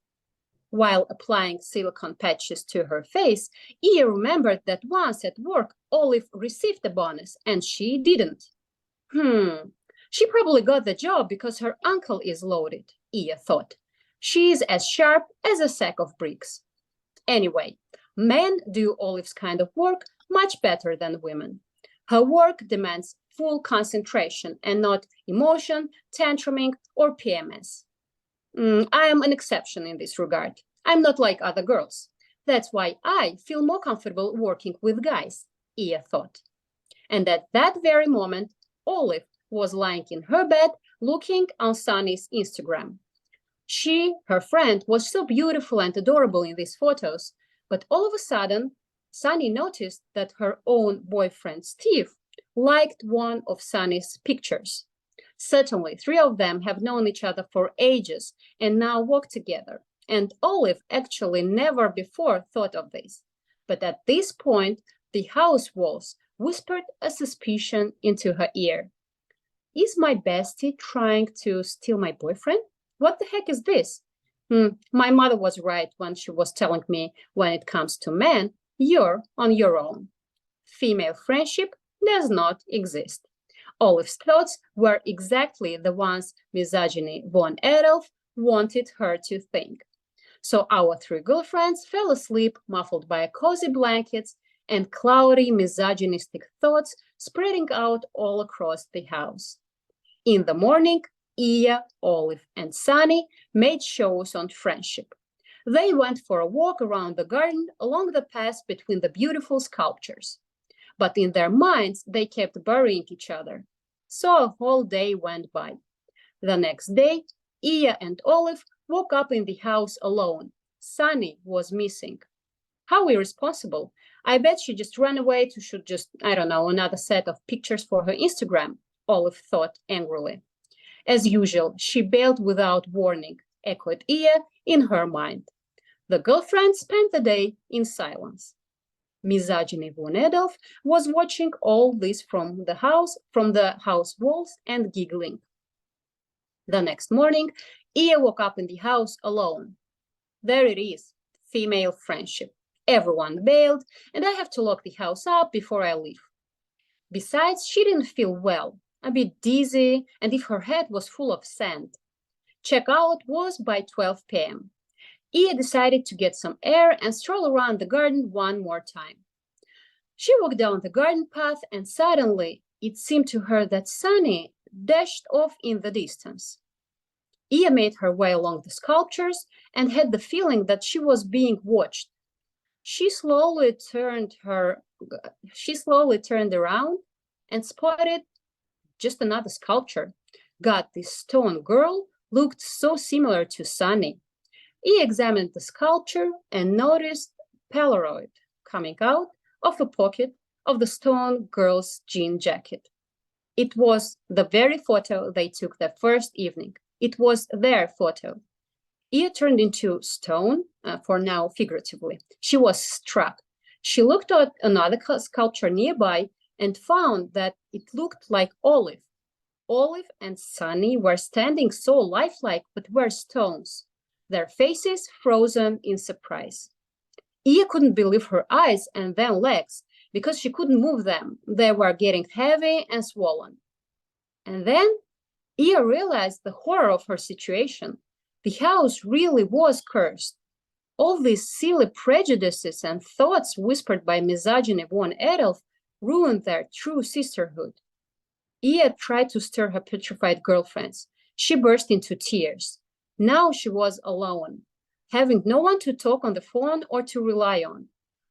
While applying silicone patches to her face, Iya remembered that once at work, Olive received a bonus and she didn't. She probably got the job because her uncle is loaded, Iya thought. She's as sharp as a sack of bricks. Anyway, men do Olive's kind of work much better than women. Her work demands full concentration and not emotion, tantruming, or PMS. I am an exception in this regard. I'm not like other girls. That's why I feel more comfortable working with guys, Iya thought. And at that very moment, Olive was lying in her bed looking on Sunny's Instagram. She, her friend, was so beautiful and adorable in these photos, but all of a sudden, Sunny noticed that her own boyfriend, Steve, liked one of Sunny's pictures. Certainly, 3 of them have known each other for ages and now walk together, and Olive actually never before thought of this. But at this point, the house walls whispered a suspicion into her ear. Is my bestie trying to steal my boyfriend? What the heck is this? My mother was right when she was telling me when it comes to men, you're on your own. Female friendship does not exist. Olive's thoughts were exactly the ones Misogyny von Adolf wanted her to think. So our 3 girlfriends fell asleep, muffled by cozy blankets and cloudy misogynistic thoughts spreading out all across the house. In the morning, Iya, Olive, and Sunny made shows on friendship. They went for a walk around the garden along the path between the beautiful sculptures. But in their minds, they kept burying each other. So a whole day went by. The next day, Iya and Olive woke up in the house alone. Sunny was missing. How irresponsible. I bet she just ran away to shoot another set of pictures for her Instagram, Olive thought angrily. As usual, she bailed without warning, echoed Iya in her mind. The girlfriends spent the day in silence. Misogyny von Adolf was watching all this from the house walls and giggling. The next morning, Iya woke up in the house alone. There it is, female friendship. Everyone bailed, and I have to lock the house up before I leave. Besides, she didn't feel well, a bit dizzy, and if her head was full of sand. Checkout was by 12 p.m. Iya decided to get some air and stroll around the garden one more time. She walked down the garden path, and suddenly it seemed to her that Sunny dashed off in the distance. Iya made her way along the sculptures and had the feeling that she was being watched. She slowly turned around and spotted just another sculpture. God, this stone girl looked so similar to Sunny. He examined the sculpture and noticed Polaroid coming out of a pocket of the stone girl's jean jacket. It was the very photo they took that first evening. It was their photo. Ia turned into stone, for now figuratively. She was struck. She looked at another sculpture nearby and found that it looked like Olive. Olive and Sunny were standing so lifelike, but were stones, their faces frozen in surprise. Ia couldn't believe her eyes and then legs, because she couldn't move them. They were getting heavy and swollen. And then Ia realized the horror of her situation. The house really was cursed. All these silly prejudices and thoughts whispered by misogyny von Adolf ruined their true sisterhood. Ia tried to stir her petrified girlfriends. She burst into tears. Now she was alone, having no one to talk on the phone or to rely on.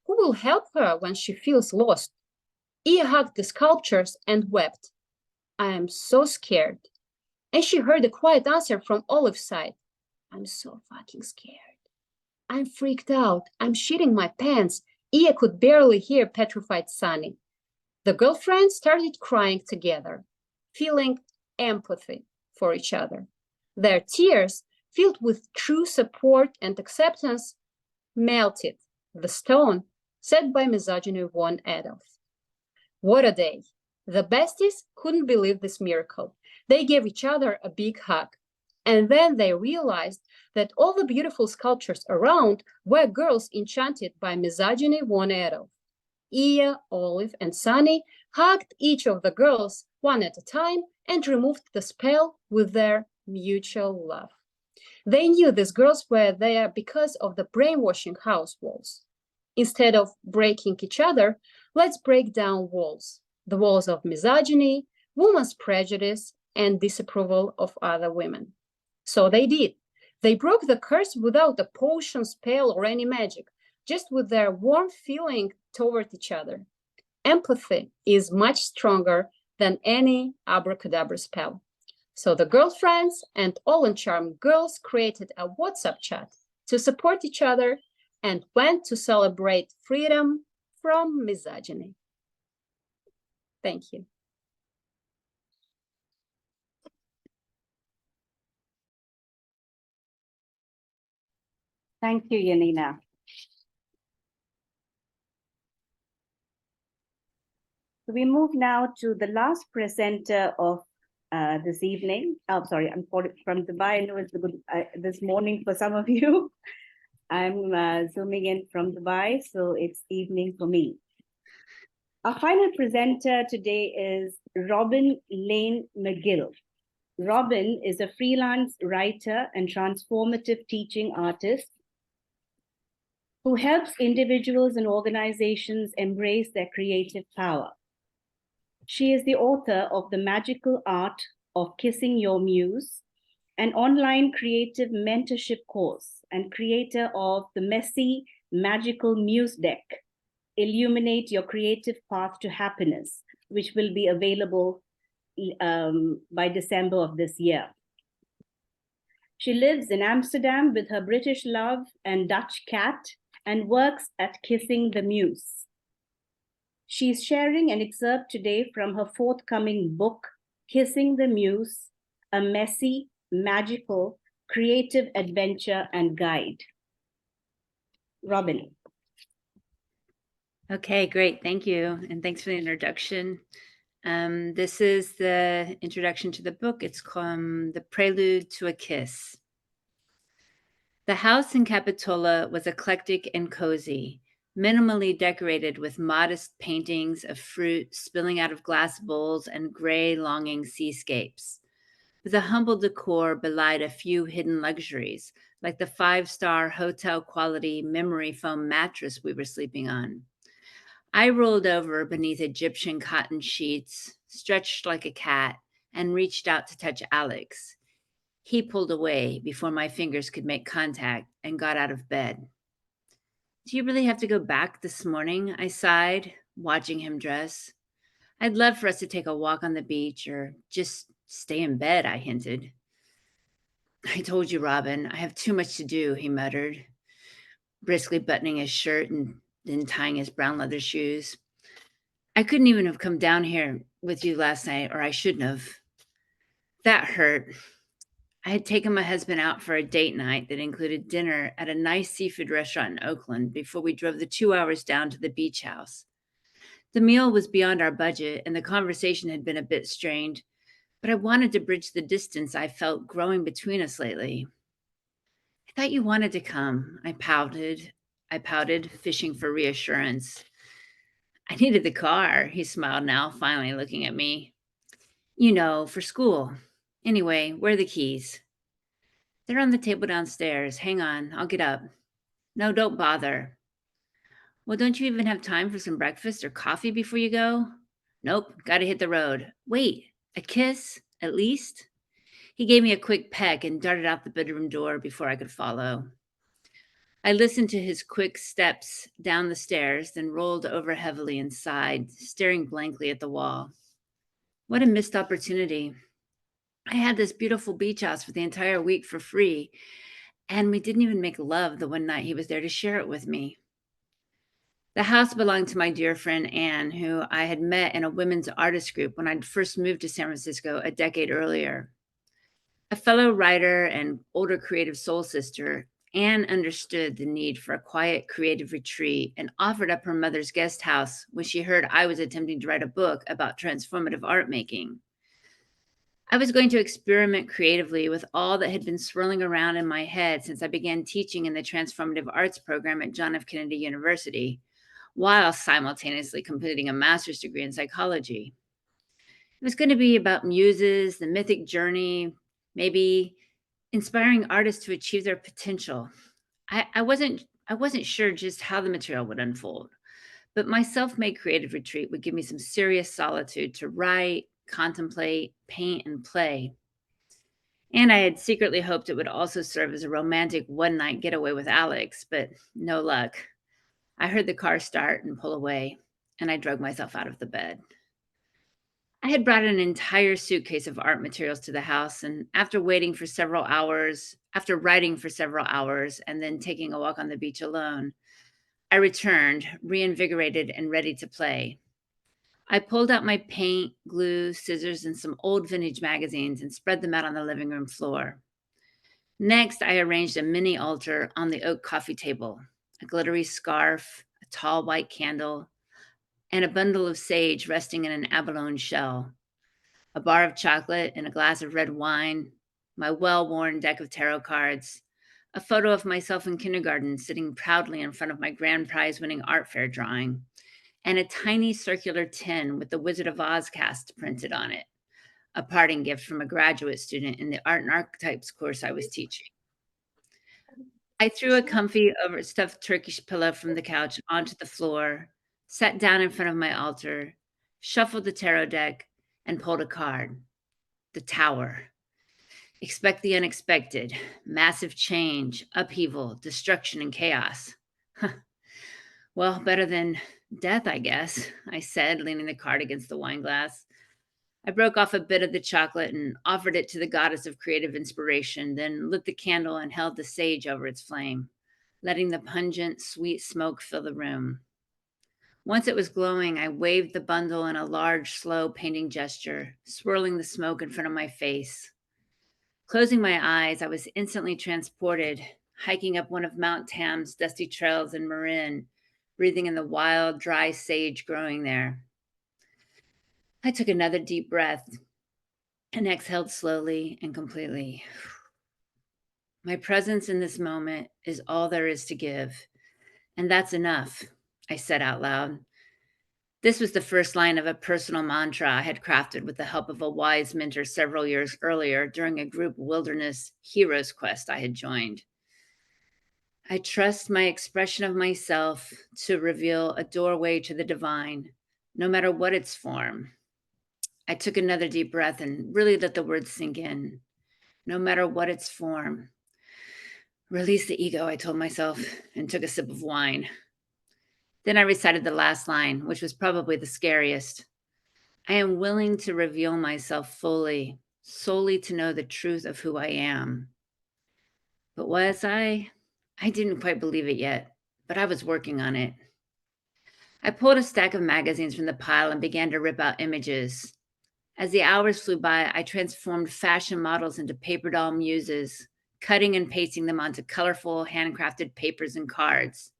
Who will help her when she feels lost? Ia hugged the sculptures and wept. I am so scared. And she heard a quiet answer from Olive's side. I'm so fucking scared. I'm freaked out. I'm shitting my pants. Ia could barely hear petrified Sunny. The girlfriends started crying together, feeling empathy for each other. Their tears, filled with true support and acceptance, melted the stone set by misogyny von Adolf. What a day. The besties couldn't believe this miracle. They gave each other a big hug. And then they realized that all the beautiful sculptures around were girls enchanted by misogyny von Adolf. Ia, Olive, and Sunny hugged each of the girls one at a time and removed the spell with their mutual love. They knew these girls were there because of the brainwashing house walls. Instead of breaking each other, let's break down walls. The walls of misogyny, women's prejudice, and disapproval of other women. So they did. They broke the curse without a potion, spell, or any magic, just with their warm feeling toward each other. Empathy is much stronger than any abracadabra spell. So the girlfriends and all uncharmed girls created a WhatsApp chat to support each other and went to celebrate freedom from misogyny. Thank you. Thank you, Yanina. So we move now to the last presenter of this evening. Oh, sorry, I'm from Dubai. I know it's this morning for some of you. I'm zooming in from Dubai, so it's evening for me. Our final presenter today is Robbyn Layne McGill. Robbyn is a freelance writer and transformative teaching artist who helps individuals and organizations embrace their creative power. She is the author of The Magical Art of Kissing Your Muse, an online creative mentorship course, and creator of the Messy Magical Muse Deck, Illuminate Your Creative Path to Happiness, which will be available by December of this year. She lives in Amsterdam with her British love and Dutch cat and works at Kissing the Muse. She's sharing an excerpt today from her forthcoming book, Kissing the Muse, a messy, magical, creative adventure and guide. Robbyn. Okay, great. Thank you. And thanks for the introduction. This is the introduction to the book. It's called The Prelude to a Kiss. The house in Capitola was eclectic and cozy, minimally decorated with modest paintings of fruit spilling out of glass bowls and gray, longing seascapes. With a humble decor belied a few hidden luxuries, like the 5-star hotel-quality memory foam mattress we were sleeping on. I rolled over beneath Egyptian cotton sheets, stretched like a cat, and reached out to touch Alex. He pulled away before my fingers could make contact and got out of bed. Do you really have to go back this morning? I sighed, watching him dress. I'd love for us to take a walk on the beach or just stay in bed, I hinted. I told you, Robbyn, I have too much to do, he muttered, briskly buttoning his shirt and then tying his brown leather shoes. I couldn't even have come down here with you last night, or I shouldn't have. That hurt. I had taken my husband out for a date night that included dinner at a nice seafood restaurant in Oakland before we drove the 2 hours down to the beach house. The meal was beyond our budget and the conversation had been a bit strained, but I wanted to bridge the distance I felt growing between us lately. I thought you wanted to come, I pouted, fishing for reassurance. I needed the car, he smiled now, finally looking at me. You know, for school. Anyway, where are the keys? They're on the table downstairs. Hang on, I'll get up. No, don't bother. Well, don't you even have time for some breakfast or coffee before you go? Nope, gotta hit the road. Wait, a kiss, at least? He gave me a quick peck and darted out the bedroom door before I could follow. I listened to his quick steps down the stairs, then rolled over heavily and sighed, staring blankly at the wall. What a missed opportunity. I had this beautiful beach house for the entire week for free, and we didn't even make love the one night he was there to share it with me. The house belonged to my dear friend Anne, who I had met in a women's artist group when I'd first moved to San Francisco a decade earlier. A fellow writer and older creative soul sister, Anne understood the need for a quiet creative retreat and offered up her mother's guest house when she heard I was attempting to write a book about transformative art making. I was going to experiment creatively with all that had been swirling around in my head since I began teaching in the Transformative Arts program at John F. Kennedy University, while simultaneously completing a master's degree in psychology. It was going to be about muses, the mythic journey, maybe inspiring artists to achieve their potential. I wasn't sure just how the material would unfold, but my self-made creative retreat would give me some serious solitude to write, contemplate, paint, and play. And I had secretly hoped it would also serve as a romantic one-night getaway with Alex, but no luck. I heard the car start and pull away, and I drug myself out of the bed. I had brought an entire suitcase of art materials to the house, and after writing for several hours, and then taking a walk on the beach alone, I returned, reinvigorated and ready to play. I pulled out my paint, glue, scissors, and some old vintage magazines and spread them out on the living room floor. Next, I arranged a mini altar on the oak coffee table, a glittery scarf, a tall white candle, and a bundle of sage resting in an abalone shell, a bar of chocolate and a glass of red wine, my well-worn deck of tarot cards, a photo of myself in kindergarten sitting proudly in front of my grand prize-winning art fair drawing, and a tiny circular tin with the Wizard of Oz cast printed on it, a parting gift from a graduate student in the Art and Archetypes course I was teaching. I threw a comfy overstuffed Turkish pillow from the couch onto the floor, sat down in front of my altar, shuffled the tarot deck, and pulled a card. The Tower. Expect the unexpected, massive change, upheaval, destruction, and chaos. Well, better than death, I guess, I said, leaning the card against the wine glass. I broke off a bit of the chocolate and offered it to the goddess of creative inspiration, then lit the candle and held the sage over its flame, letting the pungent, sweet smoke fill the room. Once it was glowing, I waved the bundle in a large, slow painting gesture, swirling the smoke in front of my face. Closing my eyes, I was instantly transported, hiking up one of Mount Tam's dusty trails in Marin, breathing in the wild, dry sage growing there. I took another deep breath and exhaled slowly and completely. My presence in this moment is all there is to give, and that's enough, I said out loud. This was the first line of a personal mantra I had crafted with the help of a wise mentor several years earlier during a group wilderness heroes quest I had joined. I trust my expression of myself to reveal a doorway to the divine, no matter what its form. I took another deep breath and really let the words sink in, no matter what its form. Release the ego, I told myself, and took a sip of wine. Then I recited the last line, which was probably the scariest. I am willing to reveal myself fully, solely to know the truth of who I am. But was I? I didn't quite believe it yet, but I was working on it. I pulled a stack of magazines from the pile and began to rip out images. As the hours flew by, I transformed fashion models into paper doll muses, cutting and pasting them onto colorful, handcrafted papers and cards.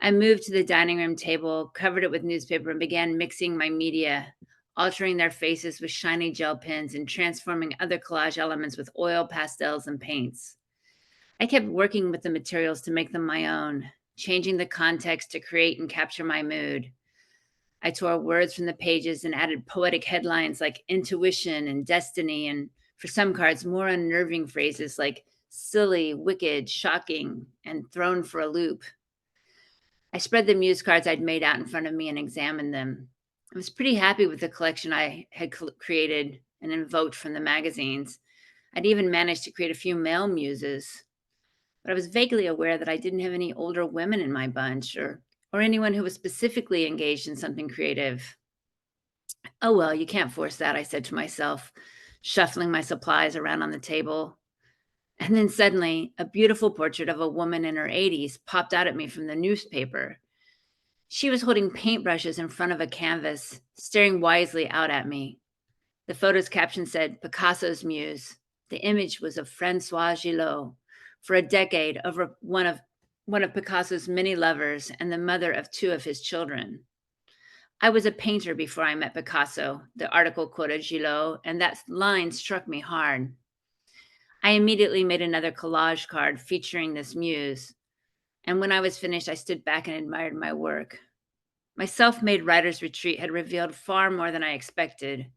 I moved to the dining room table, covered it with newspaper, and began mixing my media, altering their faces with shiny gel pens and transforming other collage elements with oil, pastels, and paints. I kept working with the materials to make them my own, changing the context to create and capture my mood. I tore words from the pages and added poetic headlines like intuition and destiny, and for some cards, more unnerving phrases like silly, wicked, shocking, and thrown for a loop. I spread the muse cards I'd made out in front of me and examined them. I was pretty happy with the collection I had created and invoked from the magazines. I'd even managed to create a few male muses, but I was vaguely aware that I didn't have any older women in my bunch or anyone who was specifically engaged in something creative. Oh, well, you can't force that, I said to myself, shuffling my supplies around on the table. And then suddenly, a beautiful portrait of a woman in her 80s popped out at me from the newspaper. She was holding paintbrushes in front of a canvas, staring wisely out at me. The photo's caption said, Picasso's Muse. The image was of Francois Gillot, for a decade over one of Picasso's many lovers and the mother of two of his children. I was a painter before I met Picasso, the article quoted Gillot, and that line struck me hard. I immediately made another collage card featuring this muse, and when I was finished, I stood back and admired my work. My self-made writer's retreat had revealed far more than I expected.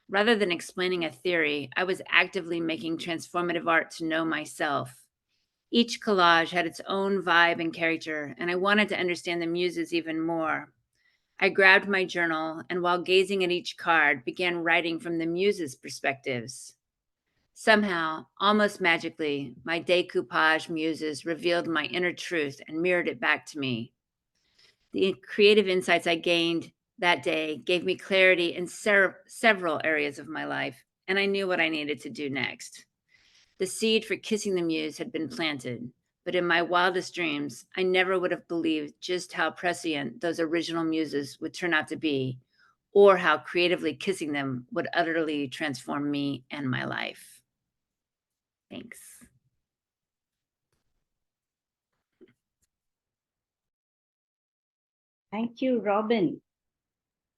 Rather than explaining a theory, I was actively making transformative art to know myself. Each collage had its own vibe and character, and I wanted to understand the muses even more. I grabbed my journal and while gazing at each card, began writing from the muses' perspectives. Somehow, almost magically, my decoupage muses revealed my inner truth and mirrored it back to me. The creative insights I gained that day gave me clarity in several areas of my life, and I knew what I needed to do next. The seed for kissing the muse had been planted, but in my wildest dreams, I never would have believed just how prescient those original muses would turn out to be, or how creatively kissing them would utterly transform me and my life. Thanks. Thank you, Robbyn.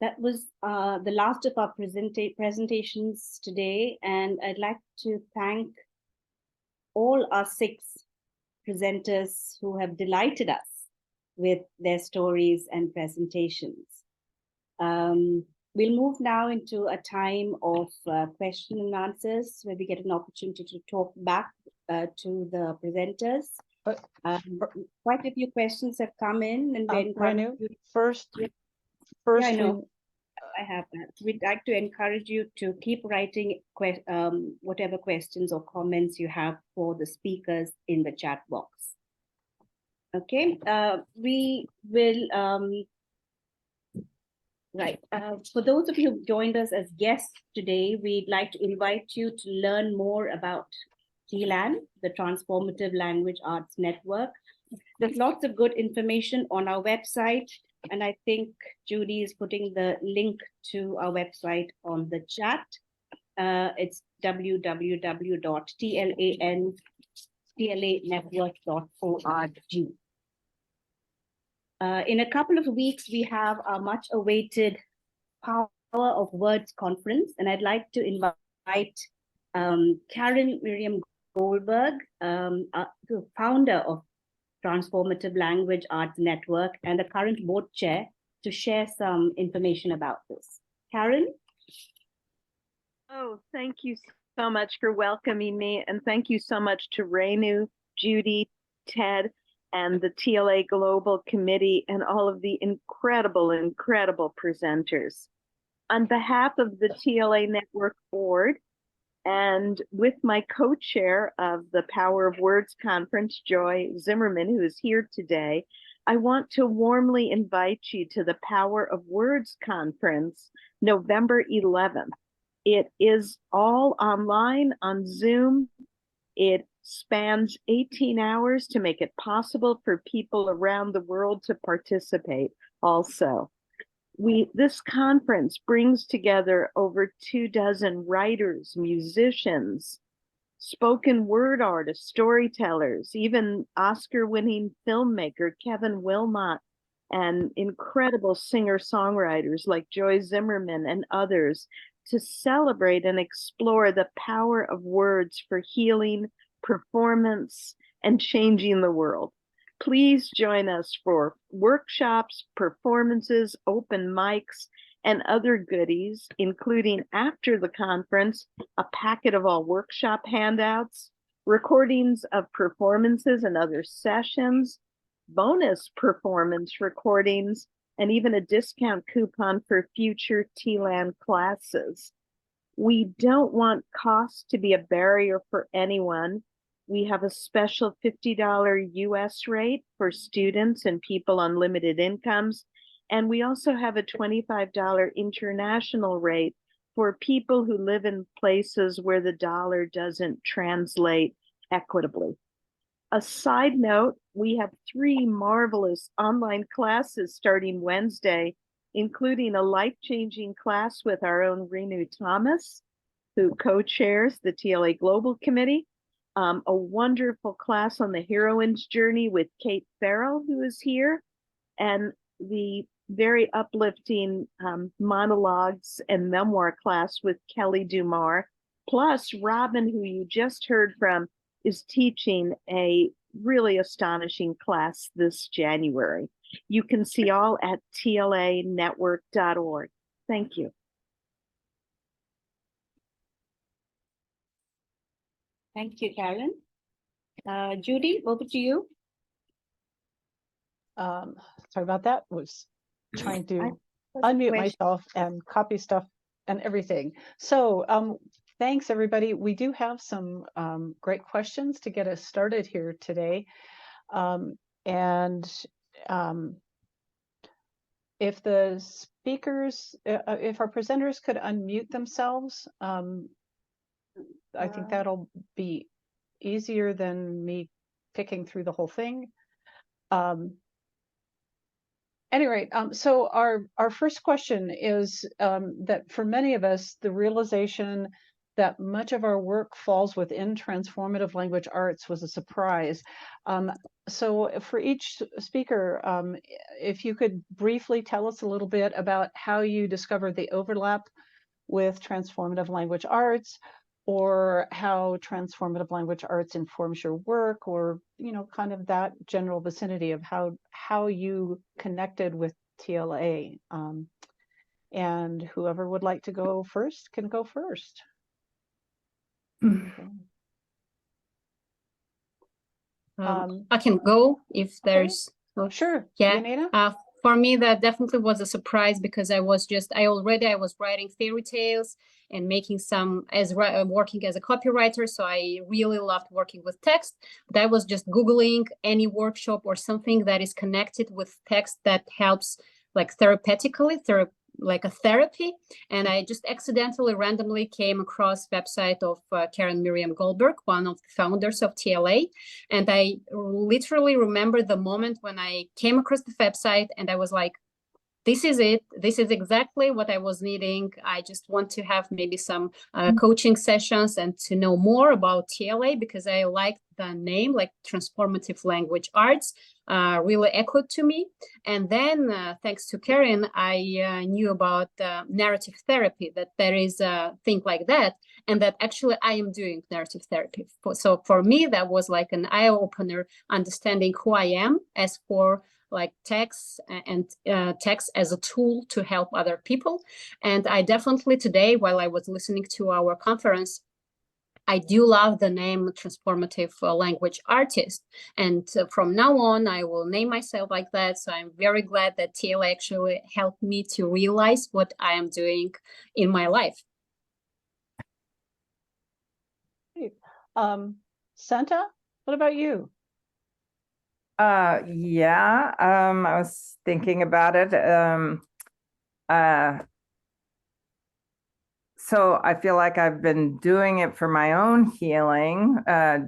That was the last of our presentations today, and I'd like to thank all our 6 presenters who have delighted us with their stories and presentations. We'll move now into a time of question and answers where we get an opportunity to talk back to the presenters. Quite a few questions have come in, and Renu, first, yeah, I know. I have that. We'd like to encourage you to keep writing whatever questions or comments you have for the speakers in the chat box. Okay, we will, right. For those of you who joined us as guests today, we'd like to invite you to learn more about TLAN, the Transformative Language Arts Network. There's lots of good information on our website, and I think Judy is putting the link to our website on the chat. It's www.tlanetwork.org. In a couple of weeks, we have our much awaited Power of Words conference, and I'd like to invite Karen Miriam Goldberg, the founder of Transformative Language Arts Network and the current board chair, to share some information about this. Karen? Oh, thank you so much for welcoming me, and thank you so much to Renu, Judy, Ted, and the TLAGlobal committee, and all of the incredible presenters. On behalf of the TLA Network Board, and with my co-chair of the Power of Words Conference, Joy Zimmerman, who is here today, I want to warmly invite you to the Power of Words conference, November 11th. It is all online on Zoom. It spans 18 hours to make it possible for people around the world to participate also. This conference brings together over 24 writers, musicians, spoken word artists, storytellers, even Oscar-winning filmmaker Kevin Wilmot, and incredible singer-songwriters like Joy Zimmerman and others, to celebrate and explore the power of words for healing, performance, and changing the world. Please join us for workshops, performances, open mics, and other goodies, including after the conference, a packet of all workshop handouts, recordings of performances and other sessions, bonus performance recordings, and even a discount coupon for future TLAN classes. We don't want cost to be a barrier for anyone. We have a special $50 US rate for students and people on limited incomes. And we also have a $25 international rate for people who live in places where the dollar doesn't translate equitably. A side note, we have 3 marvelous online classes starting Wednesday, including a life-changing class with our own Renu Thomas, who co-chairs the TLAGlobal committee, a wonderful class on the heroine's journey with Kate Farrell, who is here, and the very uplifting monologues and memoir class with Kelly Dumar, plus Robbyn, who you just heard from, is teaching a really astonishing class this January. You can see all at tlanetwork.org. Thank you. Thank you, Karen. Judy, over to you. Sorry about that. Was trying to That's a unmute question. myself and copy stuff and everything. So thanks, everybody. We do have some great questions to get us started here today. If the speakers, if our presenters could unmute themselves, I think that'll be easier than me picking through the whole thing. Anyway, so our first question is that for many of us, the realization that much of our work falls within transformative language arts was a surprise. So for each speaker, if you could briefly tell us a little bit about how you discovered the overlap with transformative language arts, or how transformative language arts informs your work, or kind of that general vicinity of how you connected with TLA. And whoever would like to go first can go first. Okay. I can go if there's Sure. Yeah. Yanina? For me, that definitely was a surprise, because I was writing fairy tales and making some working as a copywriter. So I really loved working with text, but I was just Googling any workshop or something that is connected with text that helps like therapeutically, like a therapy. And I just accidentally randomly came across website of Karen Miriam Goldberg, one of the founders of TLA. And I literally remember the moment when I came across the website and I was like, this is it. This is exactly what I was needing. I just want to have maybe some coaching sessions and to know more about TLA, because I liked the name, like Transformative Language Arts, really echoed to me. And then thanks to Karen, I knew about narrative therapy, that there is a thing like that, and that actually I am doing narrative therapy. So for me, that was like an eye-opener, understanding who I am as for like text and text as a tool to help other people. And I definitely today, while I was listening to our conference, I do love the name Transformative Language Artist. And from now on, I will name myself like that. So I'm very glad that TLA actually helped me to realize what I am doing in my life. Centa, what about you? Yeah, I was thinking about it. So I feel like I've been doing it for my own healing,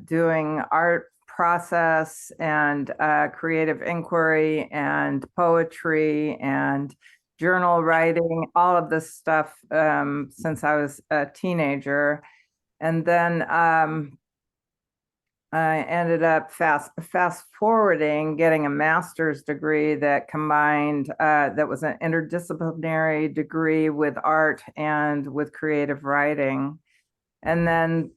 doing art process and creative inquiry and poetry and journal writing, all of this stuff since I was a teenager. And then I ended up fast forwarding, getting a master's degree that combined, that was an interdisciplinary degree with art and with creative writing. And then,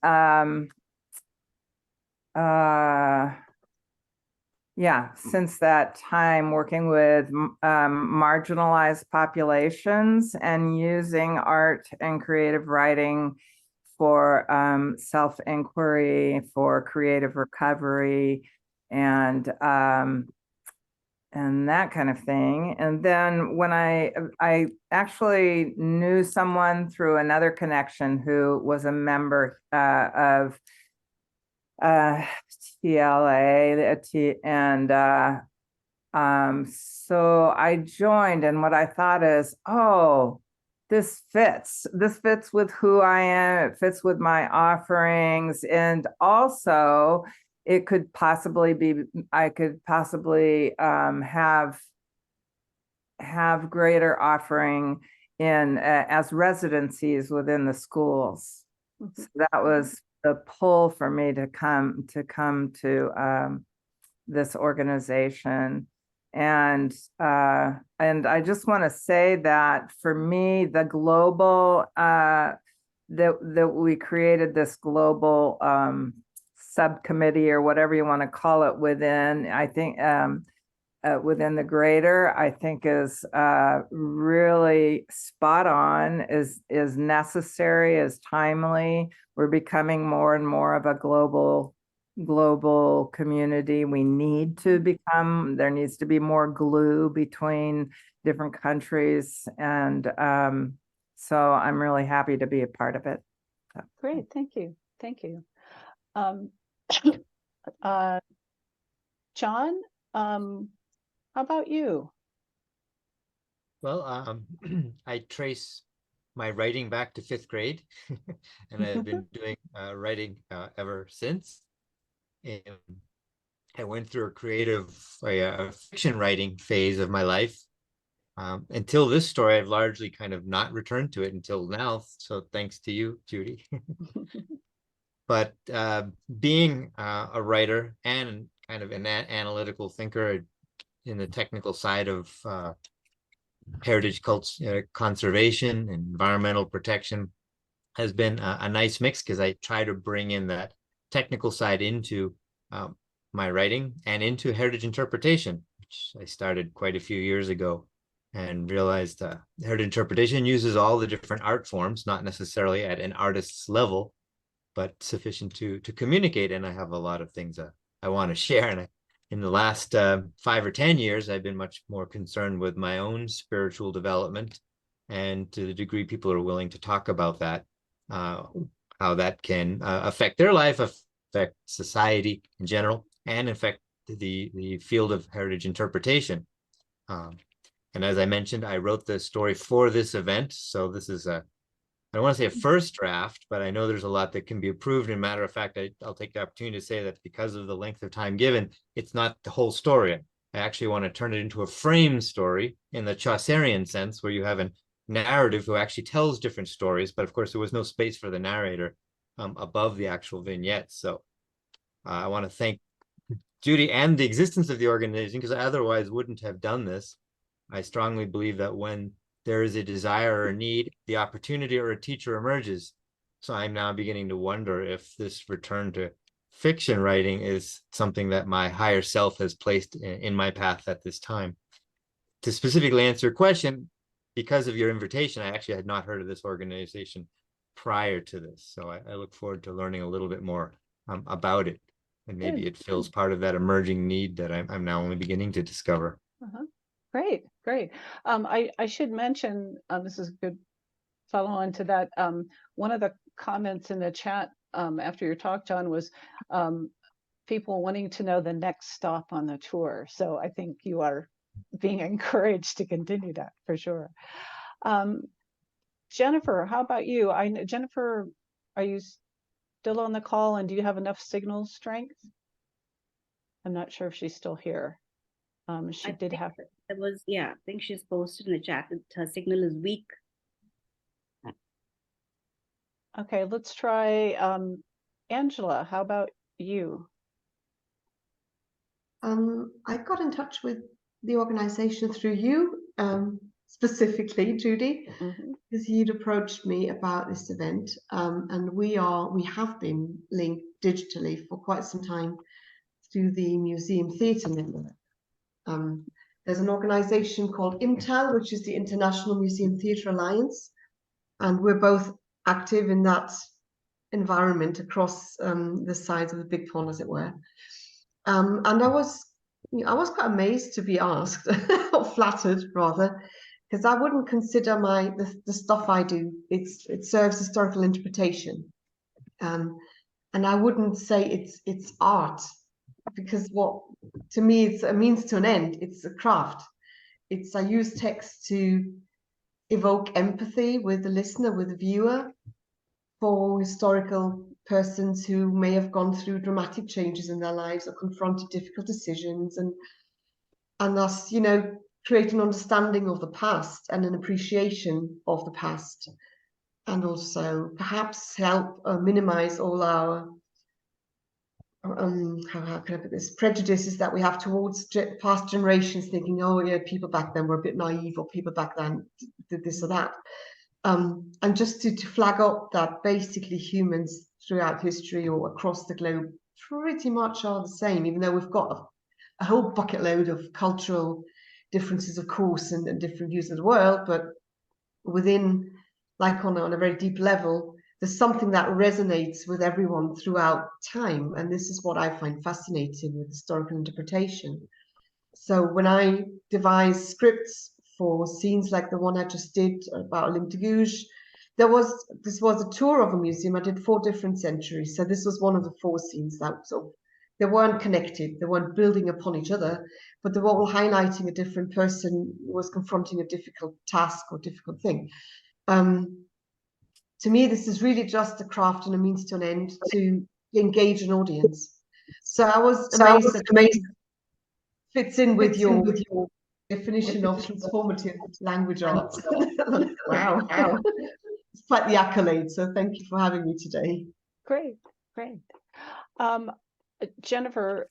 yeah, since that time, working with marginalized populations and using art and creative writing for self-inquiry, for creative recovery, and that kind of thing. And then when I actually knew someone through another connection who was a member of TLA, and so I joined, and what I thought is, oh, this fits with who I am. It fits with my offerings. And also it could possibly be, I could possibly have greater offering in as residencies within the schools. So that was the pull for me to come to this organization. And I just want to say that for me, the global that we created this global subcommittee or whatever you want to call it within, I think within the greater, I think is really spot on, is necessary, is timely. We're becoming more and more of a global community. We need to become, there needs to be more glue between different countries. And so I'm really happy to be a part of it. Great, thank you. Thank you. Jon, how about you? Well, I trace my writing back to 5th grade, and I've been doing writing ever since. And I went through a creative fiction writing phase of my life. Until this story, I've largely kind of not returned to it until now. So thanks to you, Judy. But being a writer and kind of an analytical thinker in the technical side of heritage culture, conservation, and environmental protection has been a nice mix, because I try to bring in that technical side into my writing and into heritage interpretation, which I started quite a few years ago, and realized heritage interpretation uses all the different art forms, not necessarily at an artist's level, but sufficient to communicate. And I have a lot of things I want to share. And in the last 5 or 10 years, I've been much more concerned with my own spiritual development, and to the degree people are willing to talk about that, how that can affect their life, affect society in general, and affect the field of heritage interpretation. And as I mentioned, I wrote this story for this event. So this is I don't want to say a first draft, but I know there's a lot that can be improved. And matter of fact, I'll take the opportunity to say that because of the length of time given, it's not the whole story. I actually want to turn it into a frame story in the Chaucerian sense, where you have a narrative who actually tells different stories. But of course, there was no space for the narrator above the actual vignette. So I want to thank Judy and the existence of the organization, because I otherwise wouldn't have done this. I strongly believe that when there is a desire or a need, the opportunity or a teacher emerges. So I'm now beginning to wonder if this return to fiction writing is something that my higher self has placed in my path at this time. To specifically answer your question, because of your invitation, I actually had not heard of this organization prior to this. So I look forward to learning a little bit more about it. And maybe it fills part of that emerging need that I'm now only beginning to discover. Great, great. I should mention, this is a good follow on to that. One of the comments in the chat after your talk, Jon, was people wanting to know the next stop on the tour. So I think you are being encouraged to continue that for sure. Jennifer, how about you? Jennifer, are you still on the call, and do you have enough signal strength? I'm not sure if she's still here. She did have. It was, yeah, I think she's posted in the chat that her signal is weak. Okay, let's try Angela. How about you? I got in touch with the organization through you, specifically, Judy, because you'd approached me about this event, and we have been linked digitally for quite some time through the Museum Theatre Network. There's an organization called IMTAL, which is the International Museum Theatre Alliance, and we're both active in that environment across the sides of the big pond, as it were. And I was quite amazed to be asked, or flattered rather, because I wouldn't consider the stuff I do. It serves historical interpretation, and I wouldn't say it's art, because to me it's a means to an end. It's a craft. I use text to evoke empathy with the listener, with the viewer, for historical persons who may have gone through dramatic changes in their lives or confronted difficult decisions, and thus, create an understanding of the past and an appreciation of the past, and also perhaps help minimize all our how can I put this, prejudices that we have towards past generations, thinking, oh yeah, people back then were a bit naive, or people back then did this or that. And just to flag up that basically humans throughout history or across the globe pretty much are the same, even though we've got a whole bucket load of cultural differences, of course, and different views of the world, but within, like on a very deep level, there's something that resonates with everyone throughout time. And this is what I find fascinating with historical interpretation. So when I devise scripts for scenes like the one I just did about Olympe de Gouges, this was a tour of a museum. I did 4 different centuries. So this was one of the 4 scenes that they weren't connected, they weren't building upon each other, but they were all highlighting a different person who was confronting a difficult task or difficult thing. To me, this is really just a craft and a means to an end to engage an audience. So I was amazed that it fits in with your definition of transformative language arts. Wow. It's quite the accolade. So thank you for having me today. Great. Jennifer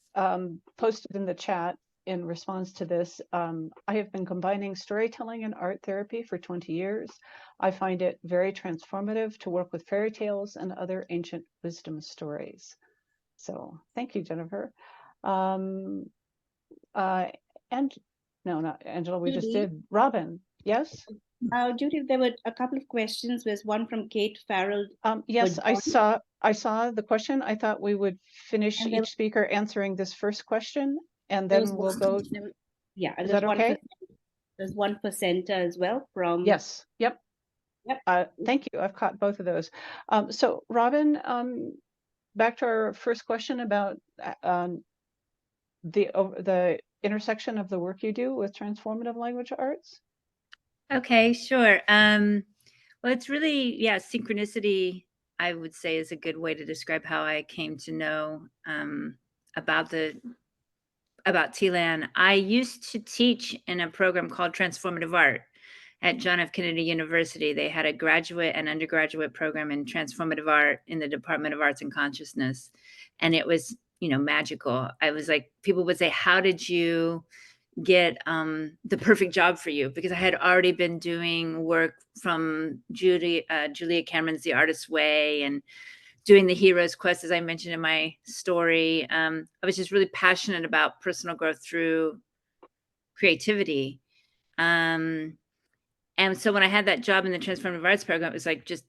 posted in the chat in response to this, I have been combining storytelling and art therapy for 20 years. I find it very transformative to work with fairy tales and other ancient wisdom stories. So thank you, Jennifer. And no, not Angela, we just did. Robbyn, yes? Judy, there were a couple of questions. There's one from Kate Farrell. Yes, I saw the question. I thought we would finish each speaker answering this first question, and then we'll go. Yeah, is that okay? There's one for Centa as well from. Yes. Yep. Thank you. I've caught both of those. So Robbyn, back to our first question about the intersection of the work you do with transformative language arts. Okay, sure. Well, it's really, synchronicity, I would say, is a good way to describe how I came to know about TLAN. I used to teach in a program called Transformative Art at John F. Kennedy University. They had a graduate and undergraduate program in transformative art in the Department of Arts and Consciousness. And it was, magical. I was like, people would say, how did you get the perfect job for you? Because I had already been doing work from Julia Cameron's The Artist's Way and doing the Hero's Quest, as I mentioned in my story. I was just really passionate about personal growth through creativity. And so when I had that job in the Transformative Arts program, it was like just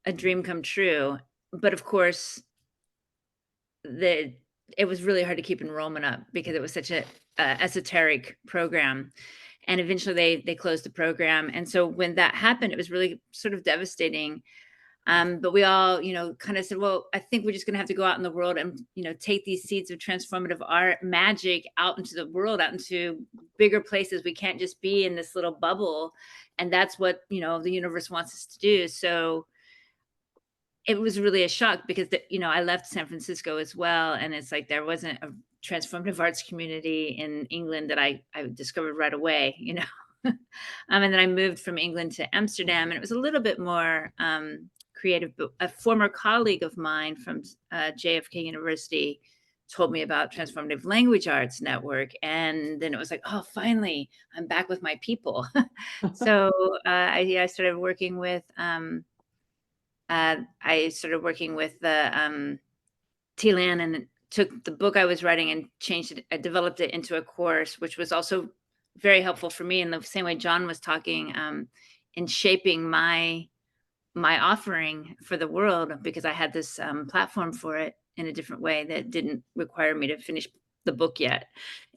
a dream come true. But of course, it was really hard to keep enrollment up because it was such a esoteric program. And eventually they closed the program. And so when that happened, it was really sort of devastating. But we all, kind of said, well, I think we're just going to have to go out in the world and, take these seeds of transformative art magic out into the world, out into bigger places. We can't just be in this little bubble. And that's what, the universe wants us to do. So it was really a shock because, I left San Francisco as well. And it's like, there wasn't a transformative arts community in England that I discovered right away, and then I moved from England to Amsterdam, and it was a little bit more creative. But a former colleague of mine from JFK University told me about Transformative Language Arts Network, and then it was like, oh, finally, I'm back with my people. So I started working with the TLAN, and took the book I was writing and changed it. I developed it into a course, which was also very helpful for me in the same way Jon was talking, in shaping my offering for the world, because I had this platform for it in a different way that didn't require me to finish the book yet.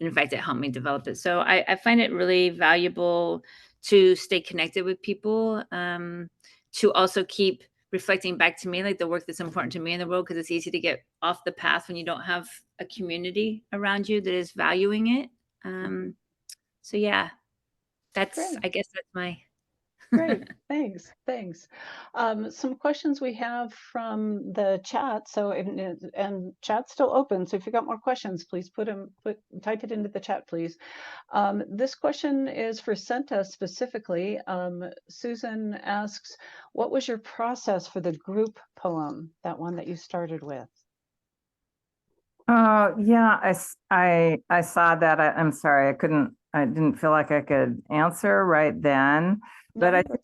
And in fact, it helped me develop it. So I find it really valuable to stay connected with people, to also keep reflecting back to me, like the work that's important to me in the world, because it's easy to get off the path when you don't have a community around you that is valuing it. So yeah, I guess that's my. Great, thanks. Some questions we have from the chat. So, and chat's still open. So if you got more questions, please type it into the chat, please. This question is for Centa specifically. Susan asks, what was your process for the group poem, that one that you started with? Yeah, I saw that. I'm sorry, I didn't feel like I could answer right then. But I think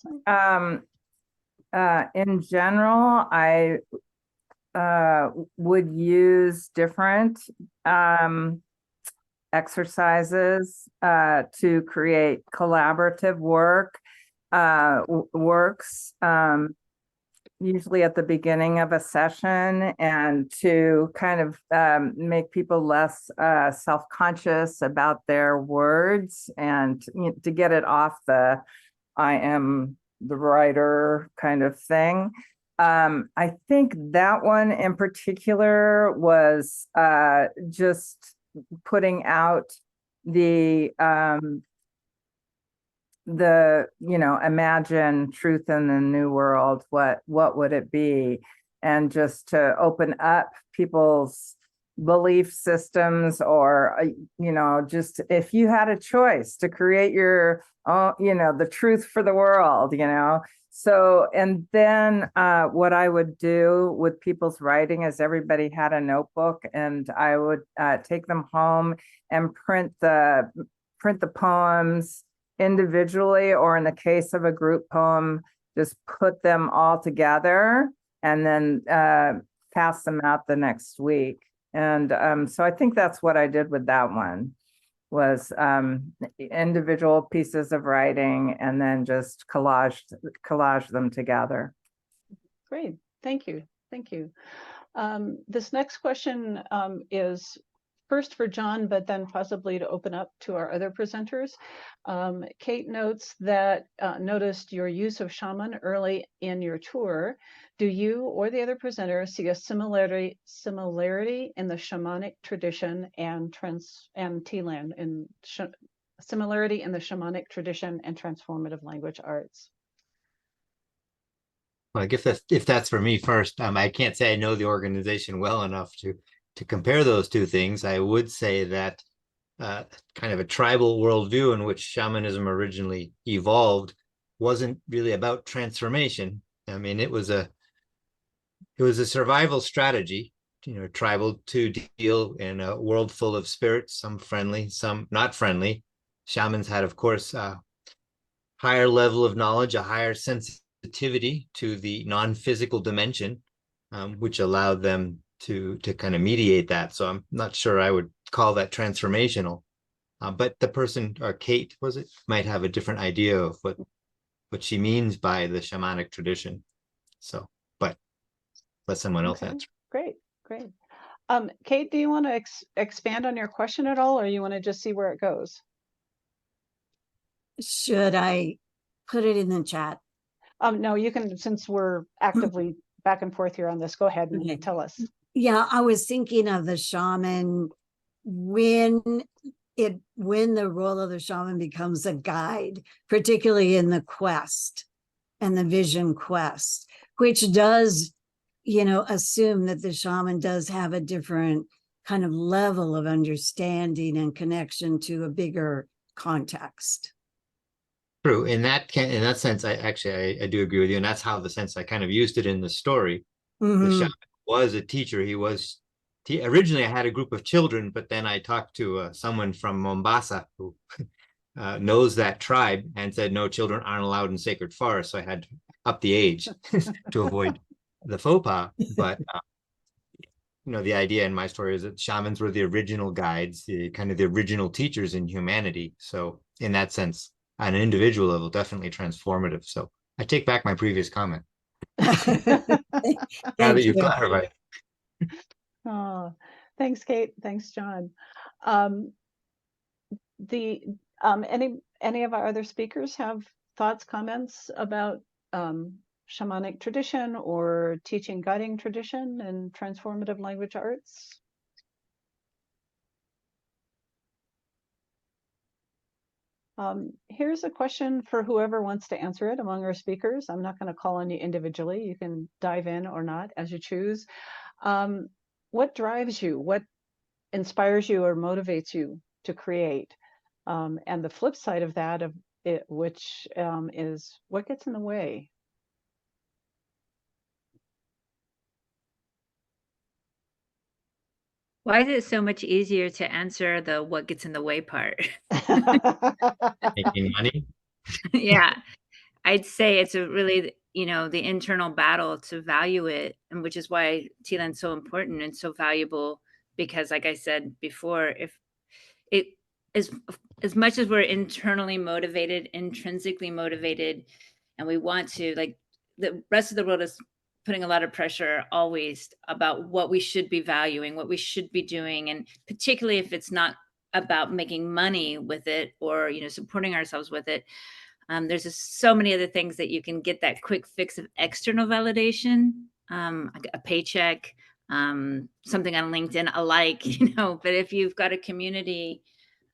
in general, I would use different exercises to create collaborative works, usually at the beginning of a session, and to kind of make people less self-conscious about their words, and to get it off the I am the writer kind of thing. I think that one in particular was just putting out the imagine truth in the new world, what would it be? And just to open up people's belief systems, or just if you had a choice to create your own, the truth for the world, so, and then what I would do with people's writing is everybody had a notebook, and I would take them home and print the poems individually, or in the case of a group poem, just put them all together and then pass them out the next week. And so I think that's what I did with that one, was individual pieces of writing and then just collage them together. Great, thank you. This next question is first for Jon, but then possibly to open up to our other presenters. Kate notes that noticed your use of shaman early in your tour. Do you or the other presenters see a similarity in the shamanic tradition and TLAN, in similarity in the shamanic tradition and transformative language arts? Well, I guess if that's for me first, I can't say I know the organization well enough to compare those two things. I would say that kind of a tribal worldview in which shamanism originally evolved wasn't really about transformation. I mean, it was a survival strategy, tribal, to deal in a world full of spirits, some friendly, some not friendly. Shamans had, of course, a higher level of knowledge, a higher sensitivity to the non-physical dimension, which allowed them to kind of mediate that. So I'm not sure I would call that transformational, but the person, or Kate, might have a different idea of what she means by the shamanic tradition. So, but let someone else answer. Great. Kate, do you want to expand on your question at all, or you want to just see where it goes? Should I put it in the chat? No, you can, since we're actively back and forth here on this, go ahead and Okay. tell us. Yeah, I was thinking of the shaman when the role of the shaman becomes a guide, particularly in the quest and the vision quest, which does, assume that the shaman does have a different kind of level of understanding and connection to a bigger context. True. In that sense, I do agree with you, and that's how the sense I kind of used it in the story. The shaman was a teacher. Originally I had a group of children, but then I talked to someone from Mombasa who knows that tribe and said no, children aren't allowed in sacred forests. So I had to up the age to avoid the faux pas. But the idea in my story is that shamans were the original guides, the kind of the original teachers in humanity. So in that sense, on an individual level, definitely transformative. So I take back my previous comment. Now that you've clarified. Oh, thanks, Kate. Thanks, John. Any of our other speakers have thoughts, comments about shamanic tradition or teaching guiding tradition and transformative language arts? Here's a question for whoever wants to answer it among our speakers. I'm not going to call on you individually. You can dive in or not as you choose. What drives you? What inspires you or motivates you to create? And the flip side of that, which is what gets in the way? Why is it so much easier to answer the what gets in the way part? Making money? Yeah, I'd say it's a really, the internal battle to value it, and which is why TLAN is so important and so valuable, because like I said before, if it is as much as we're internally motivated, intrinsically motivated, and we want to, like, the rest of the world is putting a lot of pressure always about what we should be valuing, what we should be doing, and particularly if it's not about making money with it or supporting ourselves with it. There's just so many other things that you can get that quick fix of external validation, a paycheck, something on LinkedIn, a like, but if you've got a community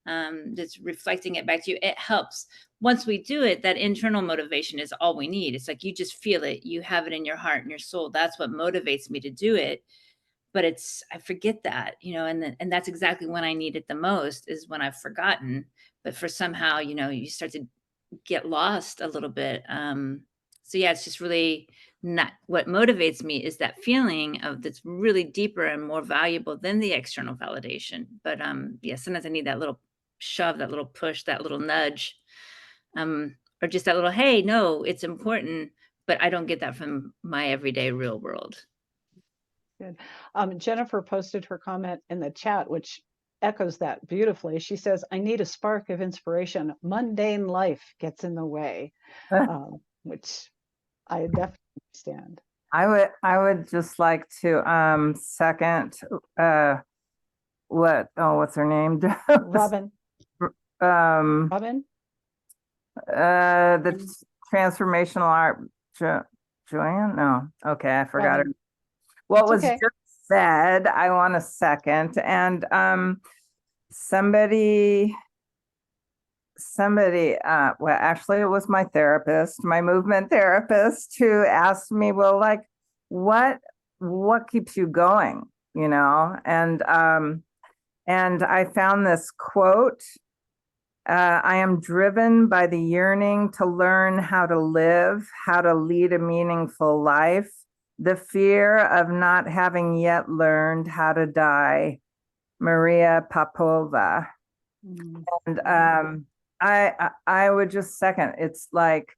that's reflecting it back to you, it helps. Once we do it, that internal motivation is all we need. It's like you just feel it, you have it in your heart and your soul. That's what motivates me to do it. But I forget that, and that's exactly when I need it the most, is when I've forgotten. But for somehow, you start to get lost a little bit. So yeah, it's just really not what motivates me, is that feeling of that's really deeper and more valuable than the external validation. But yeah, sometimes I need that little shove, that little push, that little nudge, or just that little, hey, no, it's important, but I don't get that from my everyday real world. Good. Jennifer posted her comment in the chat, which echoes that beautifully. She says, I need a spark of inspiration. Mundane life gets in the way, which I definitely understand. I would just like to second what's her name? Robbyn. Robbyn? The transformational art Joanne? No. Okay, I forgot Robbyn. her. What was okay. just said, I want a second. And somebody, well, actually it was my therapist, my movement therapist, who asked me, well, like, what keeps you going, and I found this quote. I am driven by the yearning to learn how to live, how to lead a meaningful life, the fear of not having yet learned how to die. Maria Popova. And I would just second. It's like,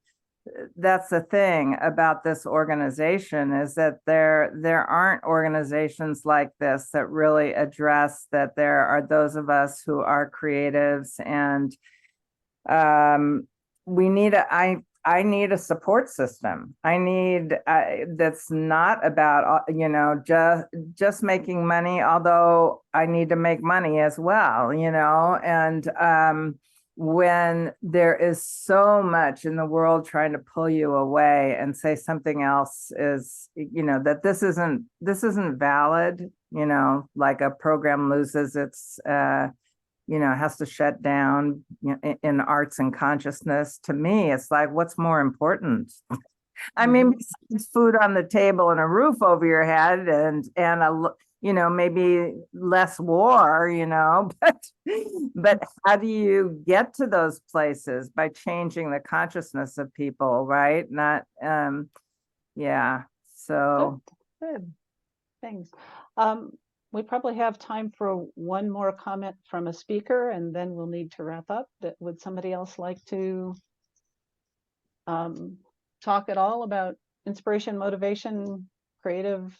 that's the thing about this organization, is that there aren't organizations like this that really address that there are those of us who are creatives, and we need I need a support system. I need that's not about just making money, although I need to make money as well, and when there is so much in the world trying to pull you away and say something else is, that this isn't valid, like a program loses its, has to shut down in arts and consciousness. To me, it's like, what's more important? I mean, besides food on the table and a roof over your head and maybe less war, but how do you get to those places? By changing the consciousness of people, right? Not, yeah. So good. Thanks. We probably have time for one more comment from a speaker, and then we'll need to wrap up. Would somebody else like to talk at all about inspiration, motivation, creative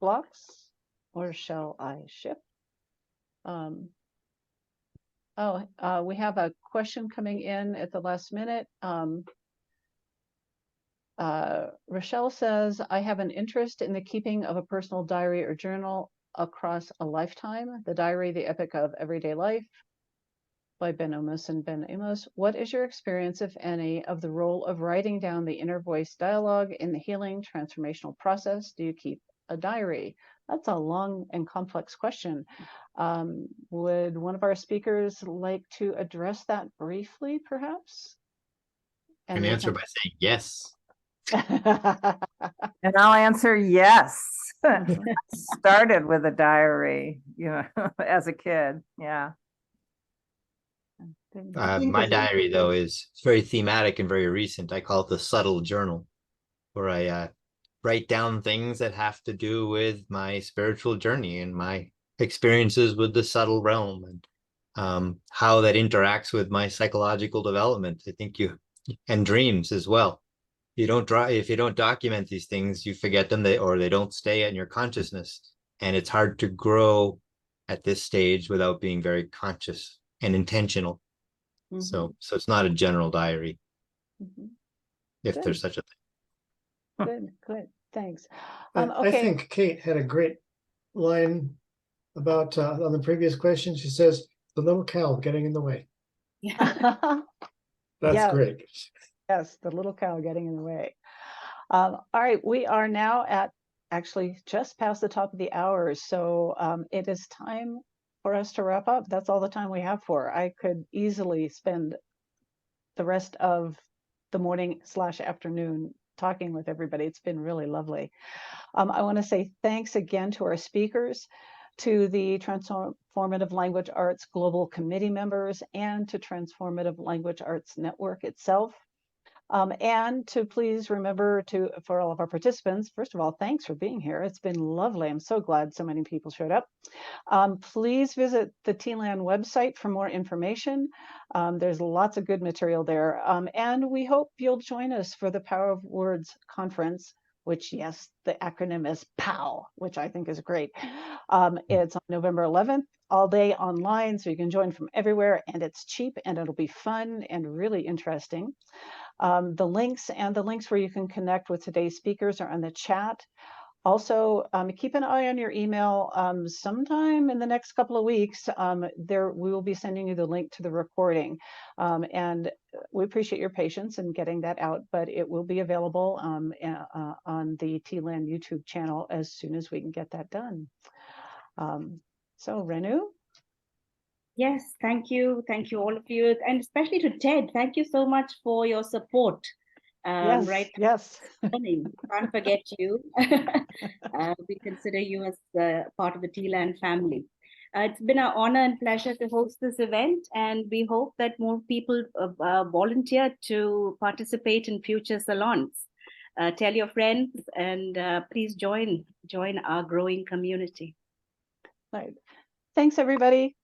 blocks, or shall I shift? We have a question coming in at the last minute. Rochelle says, I have an interest in the keeping of a personal diary or journal across a lifetime. The Diary, the Epic of Everyday Life by Ben Amos and Ben Amos. What is your experience, if any, of the role of writing down the inner voice dialogue in the healing transformational process? Do you keep a diary? That's a long and complex question. Would one of our speakers like to address that briefly, perhaps? I can answer by saying yes. And I'll answer yes. Started with a diary, as a kid. Yeah. My diary, though, is very thematic and very recent. I call it the subtle journal, where I write down things that have to do with my spiritual journey and my experiences with the subtle realm, and how that interacts with my psychological development. I think and dreams as well. If you don't document these things, you forget them, or they don't stay in your consciousness, and it's hard to grow at this stage without being very conscious and intentional. Mm-hmm. So it's not a general diary, if Good. there's such a thing. Good. Thanks. Okay. I think Kate had a great line about on the previous question. She says, the little cow getting in the way. That's great. Yes, the little cow getting in the way. All right, we are now at actually just past the top of the hour. So it is time for us to wrap up. That's all the time we have for. I could easily spend the rest of the morning / afternoon talking with everybody. It's been really lovely. I want to say thanks again to our speakers, to the Transformative Language Arts Global Committee members, and to Transformative Language Arts Network itself. And to please remember for all of our participants, first of all, thanks for being here. It's been lovely. I'm so glad so many people showed up. Please visit the TLAN website for more information. There's lots of good material there. And we hope you'll join us for the Power of Words conference, which, yes, the acronym is POW, which I think is great. It's on November 11th, all day online, so you can join from everywhere, and it's cheap, and it'll be fun and really interesting. The links where you can connect with today's speakers are on the chat. Also, keep an eye on your email. Sometime in the next couple of weeks, we will be sending you the link to the recording. And we appreciate your patience in getting that out, but it will be available on the TLAN YouTube channel as soon as we can get that done. So Renu? Yes, thank you. Thank you, all of you. And especially to Ted, thank you so much for your support. Yes. Can't forget you. We consider you as part of the TLAN family. It's been an honor and pleasure to host this event, and we hope that more people volunteer to participate in future salons. Tell your friends, and please join our growing community. Right. Thanks, everybody.